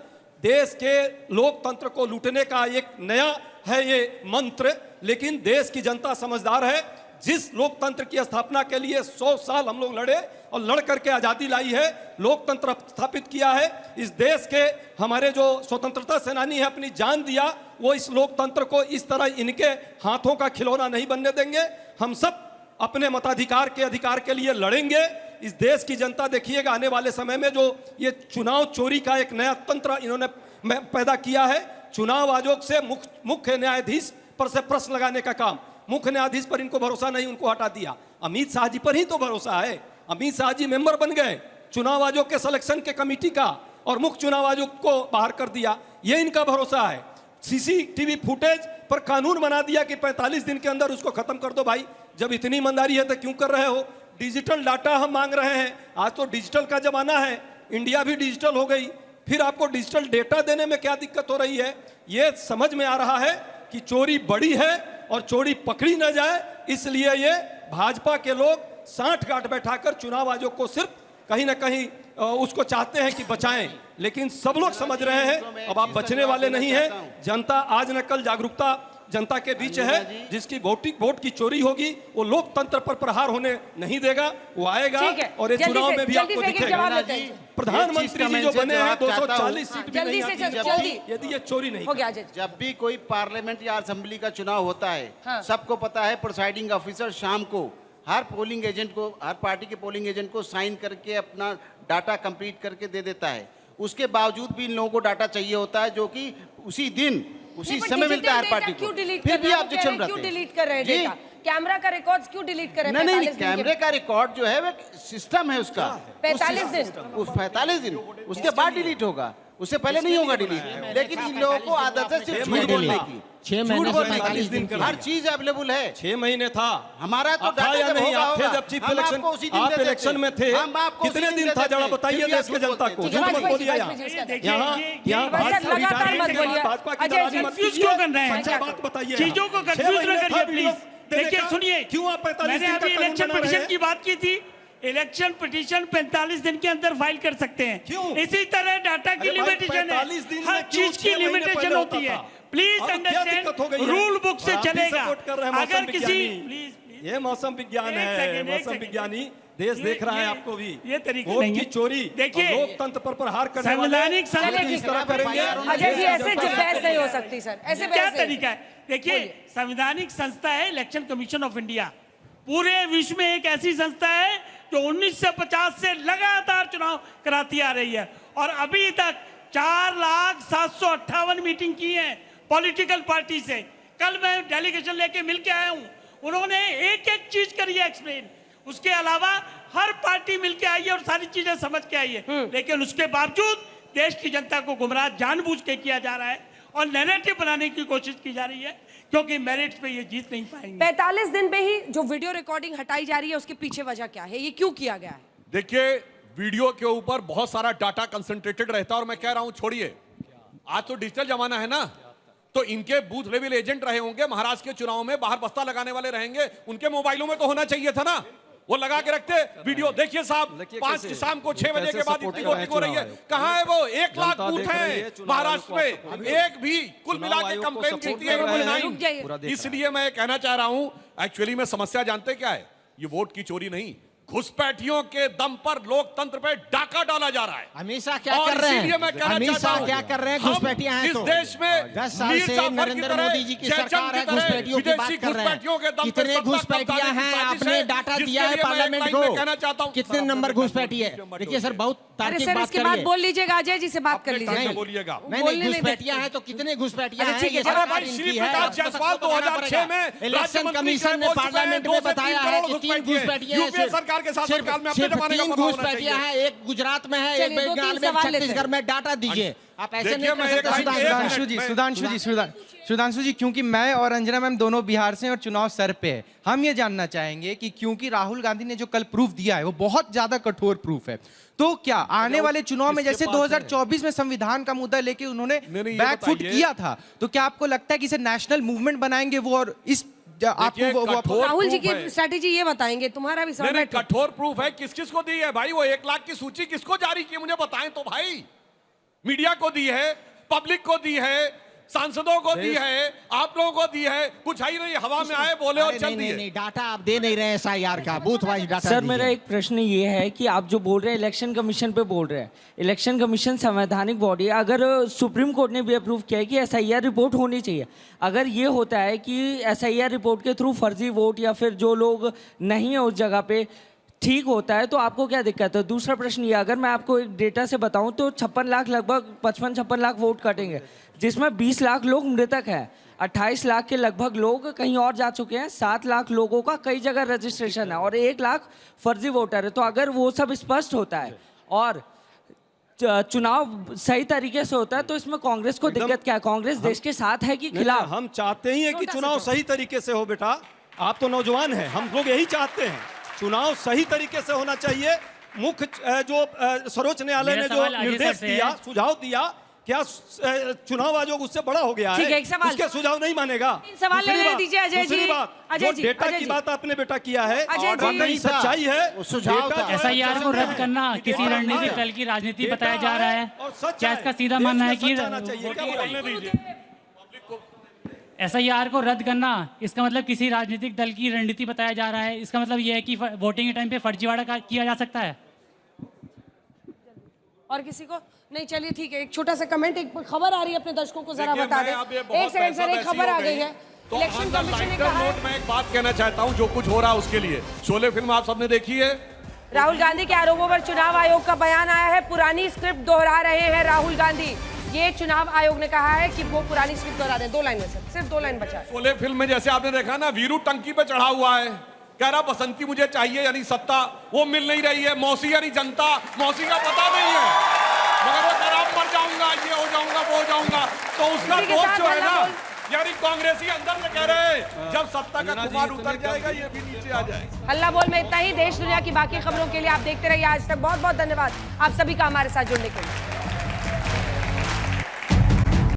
[SPEAKER 12] देश के लोकतंत्र को लूटने का एक नया है ये मंत्र, लेकिन देश की जनता समझदार है। जिस लोकतंत्र की स्थापना के लिए 100 साल हम लोग लड़े और लड़ करके आजादी लाई है, लोकतंत्र स्थापित किया है, इस देश के हमारे जो स्वतंत्रता सेनानी है अपनी जान दिया, वो इस लोकतंत्र को इस तरह इनके हाथों का खिलौना नहीं बनने देंगे। हम सब अपने मताधिकार के अधिकार के लिए लड़ेंगे। इस देश की जनता देखिएगा आने वाले समय में जो ये चुनाव चोरी का एक नया तंत्र इन्होंने पैदा किया है, चुनाव आयोग से मुख्य न्यायाधीश पर से प्रश्न लगाने का काम, मुख्य न्यायाधीश पर इनको भरोसा नहीं, उनको हटा दिया। अमित शाह जी पर ही तो भरोसा है, अमित शाह जी मेंबर बन गए चुनाव आयोग के सिलेक्शन के कमेटी का और मुख्य चुनाव आयोग को बाहर कर दिया, ये इनका भरोसा है। CCTV फुटेज पर कानून बना दिया कि 45 दिन के अंदर उसको खत्म कर दो। भाई जब इतनी ईमानदारी है तो क्यों कर रहे हो? डिजिटल डाटा हम मांग रहे हैं, आज तो डिजिटल का जमाना है, इंडिया भी डिजिटल हो गई, फिर आपको डिजिटल डेटा देने में क्या दिक्कत हो रही है? ये समझ में आ रहा है कि चोरी बड़ी है और चोरी पकड़ी न जाए, इसलिए ये भाजपा के लोग साठ गांठ बैठाकर चुनाव आयोग को सिर्फ कहीं ना कहीं उसको चाहते हैं कि बचाएं, लेकिन सब लोग समझ रहे हैं अब आप बचने वाले नहीं हैं। जनता आज न कल जागरूकता जनता के बीच है, जिसकी वोट की चोरी होगी वो लोकतंत्र पर प्रहार होने नहीं देगा, वो आएगा और इस चुनाव में भी आपको दिखेगा। प्रधानमंत्री जी जो बने हैं 240 सीट भी नहीं आती यदि ये चोरी नहीं।
[SPEAKER 13] जब भी कोई पार्लियामेंट या असेंबली का चुनाव होता है, सबको पता है प्रिसाइडिंग ऑफिसर शाम को हर पोलिंग एजेंट को, हर पार्टी के पोलिंग एजेंट को साइन करके अपना डाटा कंप्लीट करके दे देता है। उसके बावजूद भी इन लोगों को डाटा चाहिए होता है, जो कि उसी दिन उसी समय मिलता है हर पार्टी को। फिर भी आप जो चल रहे
[SPEAKER 1] क्यों डिलीट कर रहे हैं डेटा? कैमरा का रिकॉर्ड्स क्यों डिलीट कर रहे हैं?
[SPEAKER 13] नहीं, कैमरे का रिकॉर्ड जो है वो सिस्टम है उसका
[SPEAKER 1] 45 दिन,
[SPEAKER 13] उस 45 दिन उसके बाद डिलीट होगा, उससे पहले नहीं होगा डिलीट। लेकिन इन लोगों को आदत है सिर्फ झूठ बोलने की,
[SPEAKER 12] 6 महीने
[SPEAKER 13] 45 दिन हर चीज अवेलेबल है।
[SPEAKER 12] 6 महीने था
[SPEAKER 13] हमारा तो
[SPEAKER 12] या नहीं? आप थे जब चीफ इलेक्शन, आप इलेक्शन में थे, कितने दिन था जरा बताइए देश की जनता को। झूठ मत बोलिए यहाँ भाजपा की दलाली मत कीजिए, सच्चा बात बताइए,
[SPEAKER 14] चीजों को कंफ्यूज न करिए प्लीज। देखिए सुनिए,
[SPEAKER 12] क्यों आप 45 दिन का
[SPEAKER 14] इलेक्शन पिटीशन की बात की थी, इलेक्शन पिटीशन 45 दिन के अंदर फाइल कर सकते हैं। क्यों? इसी तरह डाटा की लिमिटेशन है, हर चीज की लिमिटेशन होती है। प्लीज अंडरस्टैंड, रूल बुक से चलेगा। अगर किसी
[SPEAKER 12] ये मौसम विज्ञान है, मौसम विज्ञानी देश देख रहा है आपको भी।
[SPEAKER 14] ये तरीका
[SPEAKER 12] वोट
[SPEAKER 14] नहीं
[SPEAKER 12] की
[SPEAKER 14] है।
[SPEAKER 12] चोरी,
[SPEAKER 14] देखिए
[SPEAKER 12] लोकतंत्र पर प्रहार करने वाले
[SPEAKER 14] संवैधानिक
[SPEAKER 12] इस तरह करेंगे।
[SPEAKER 1] अजय जी ऐसे बहस नहीं हो सकती सर, ऐसे
[SPEAKER 14] क्या तरीका है? देखिए संवैधानिक संस्था है इलेक्शन कमीशन ऑफ इंडिया, पूरे विश्व में एक ऐसी संस्था है जो 1950 से लगातार चुनाव कराती आ रही है और अभी तक 4,758 मीटिंग की है पॉलिटिकल पार्टी से। कल मैं डेलीगेशन लेके मिलके आया हूं, उन्होंने एक एक चीज करी है एक्सप्लेन, उसके अलावा हर पार्टी मिलके आई है और सारी चीजें समझ के आई है। लेकिन उसके बावजूद देश की जनता को गुमराह जानबूझ के किया जा रहा है और नैरेटिव बनाने की कोशिश की जा रही है, क्योंकि मेरिट्स पे ये जीत नहीं पाएंगे।
[SPEAKER 1] 45 दिन पे ही जो वीडियो रिकॉर्डिंग हटाई जा रही है, उसके पीछे वजह क्या है? ये क्यों किया गया है?
[SPEAKER 11] देखिए वीडियो के ऊपर बहुत सारा डाटा कंसंट्रेटेड रहता है और मैं कह रहा हूं छोड़िए, आज तो डिजिटल जमाना है ना, तो इनके बूथ लेवल एजेंट रहे होंगे, महाराष्ट्र के चुनाव में बाहर बस्ता लगाने वाले रहेंगे, उनके मोबाइलों में तो होना चाहिए था ना, वो लगा के रखते वीडियो। देखिए साहब 5 शाम को 6 बजे के बाद इतनी वोटिंग हो रही है, कहां है वो? 1 लाख बूथ हैं महाराष्ट्र में, एक भी कुल मिला के कंप्लेन कीती है। इसलिए मैं कहना चाह रहा हूं, एक्चुअली में समस्या जानते क्या है? ये वोट की चोरी नहीं, घुसपैठियों के दम पर लोकतंत्र पे डाका डाला जा रहा है।
[SPEAKER 15] अमित शाह क्या कर रहे हैं? अमित शाह क्या कर रहे हैं? घुसपैठियां हैं तो
[SPEAKER 11] इस देश में
[SPEAKER 15] 10 साल से नरेंद्र मोदी जी की सरकार है, घुसपैठियों की बात कर रहे हैं। कितने घुसपैठियां हैं? आपने डाटा दिया है पार्लियामेंट को, कितने नंबर घुसपैठी है? देखिए सर, बहुत तार्किक बात
[SPEAKER 1] इसके बाद बोल लीजिएगा, अजय जी से बात कर लीजिए।
[SPEAKER 11] बोलिएगा
[SPEAKER 15] नहीं, घुसपैठियां हैं तो कितने घुसपैठियां हैं? ये
[SPEAKER 11] जायसवाल 2006 में
[SPEAKER 15] इलेक्शन कमीशन ने पार्लियामेंट में बताया है कि 3 घुसपैठियां हैं।
[SPEAKER 11] सरकार के साथ काल में अपने जमाने का पता होना चाहिए।
[SPEAKER 15] है, एक गुजरात में है, एक बंगाल में, छत्तीसगढ़ में, डाटा दीजिए। आप ऐसे नहीं कर सकते।
[SPEAKER 16] सुधांशु जी, क्योंकि मैं और अंजना मैम दोनों बिहार से और चुनाव सर पे है, हम ये जानना चाहेंगे कि क्योंकि राहुल गांधी ने जो कल प्रूफ दिया है वो बहुत ज्यादा कठोर प्रूफ है, तो क्या आने वाले चुनाव में जैसे 2024 में संविधान का मुद्दा लेके उन्होंने बैकफुट किया था, तो क्या आपको लगता है कि इसे नेशनल मूवमेंट बनाएंगे वो? और इस आपको
[SPEAKER 1] राहुल जी की स्ट्रैटेजी ये बताएंगे, तुम्हारा भी सवाल है।
[SPEAKER 11] कठोर प्रूफ है, किस किस को दी है भाई? वो 1 लाख की सूची किसको जारी की, मुझे बताएं तो भाई। मीडिया को दी है, पब्लिक को दी है, सांसदों को दी है, आप लोगों को दी है, कुछ है ही नहीं, हवा में आए बोले और चल दिए।
[SPEAKER 15] नहीं, डाटा आप दे नहीं रहे SIR का, बूथ वाइज डाटा।
[SPEAKER 17] सर मेरा एक प्रश्न ये है कि आप जो बोल रहे हैं इलेक्शन कमीशन पे बोल रहे हैं, इलेक्शन कमीशन संवैधानिक बॉडी है, अगर सुप्रीम कोर्ट ने भी अप्रूव किया है कि SIR रिपोर्ट होनी चाहिए, अगर ये होता है कि SIR रिपोर्ट के थ्रू फर्जी वोट या फिर जो लोग नहीं है उस जगह पे ठीक होता है, तो आपको क्या दिक्कत है? दूसरा प्रश्न ये, अगर मैं आपको एक डेटा से बताऊं तो 56 लाख, लगभग 55-56 लाख वोट कटेंगे, जिसमें 20 लाख लोग मृतक हैं, 28 लाख के लगभग लोग कहीं और जा चुके हैं, 7 लाख लोगों का कई जगह रजिस्ट्रेशन है और 1 लाख फर्जी वोटर है। तो अगर वो सब स्पष्ट होता है और चुनाव सही तरीके से होता है, तो इसमें कांग्रेस को दिक्कत क्या है? कांग्रेस देश के साथ है कि खिलाफ?
[SPEAKER 12] हम चाहते ही है कि चुनाव सही तरीके से हो। बेटा आप तो नौजवान हैं, हम लोग यही चाहते हैं, चुनाव सही तरीके से होना चाहिए। मुख्य जो सर्वोच्च न्यायालय ने जो निर्देश दिया, सुझाव दिया, क्या चुनाव आयोग उससे बड़ा हो गया है? उसके सुझाव नहीं मानेगा।
[SPEAKER 1] सवाल ले दीजिए अजय जी।
[SPEAKER 12] जो डेटा की बात आपने बेटा किया है, सच्चाई है,
[SPEAKER 18] SIR को रद्द करना किसी रणनीतिक दल की राजनीति बताया जा रहा है, क्या इसका सीधा मानना है कि SIR को रद्द करना इसका मतलब किसी राजनीतिक दल की रणनीति बताया जा रहा है? इसका मतलब यह है कि वोटिंग के टाइम पे फर्जीवाड़ा किया जा सकता है?
[SPEAKER 1] और किसी को नहीं? चलिए ठीक है, एक छोटा सा कमेंट, एक खबर आ रही है, अपने दर्शकों को जरा बता दें। एक सेकंड सर, एक खबर आ गई है। इलेक्शन कमीशन ने कहा है,
[SPEAKER 11] मैं एक बात कहना चाहता हूं जो कुछ हो रहा है उसके लिए। शोले फिल्म आप सबने देखी है?
[SPEAKER 1] राहुल गांधी के आरोपों पर चुनाव आयोग का बयान आया है, पुरानी स्क्रिप्ट दोहरा रहे हैं राहुल गांधी। ये चुनाव आयोग ने कहा है कि वो पुरानी स्क्रिप्ट दोहरा दें। 2 लाइन में सिर्फ 2 लाइन बचा है।
[SPEAKER 11] शोले फिल्म में जैसे आपने देखा ना, वीरू टंकी पे चढ़ा हुआ है, कह रहा बसंती मुझे चाहिए, यानी सत्ता वो मिल नहीं रही है। मौसी यानी जनता, मौसी का पता नहीं है, मगर वो खराब मर जाऊंगा, ये हो जाऊंगा, वो हो जाऊंगा। तो उसका दोस्त जो है ना, यानी कांग्रेसी अंदर से कह रहे हैं जब सत्ता का खुमार उतर जाएगा ये भी नीचे आ जाएगा।
[SPEAKER 1] हल्ला बोल में इतना ही। देश दुनिया की बाकी खबरों के लिए आप देखते रहिए आज तक। बहुत बहुत धन्यवाद आप सभी का हमारे साथ जुड़ने के लिए।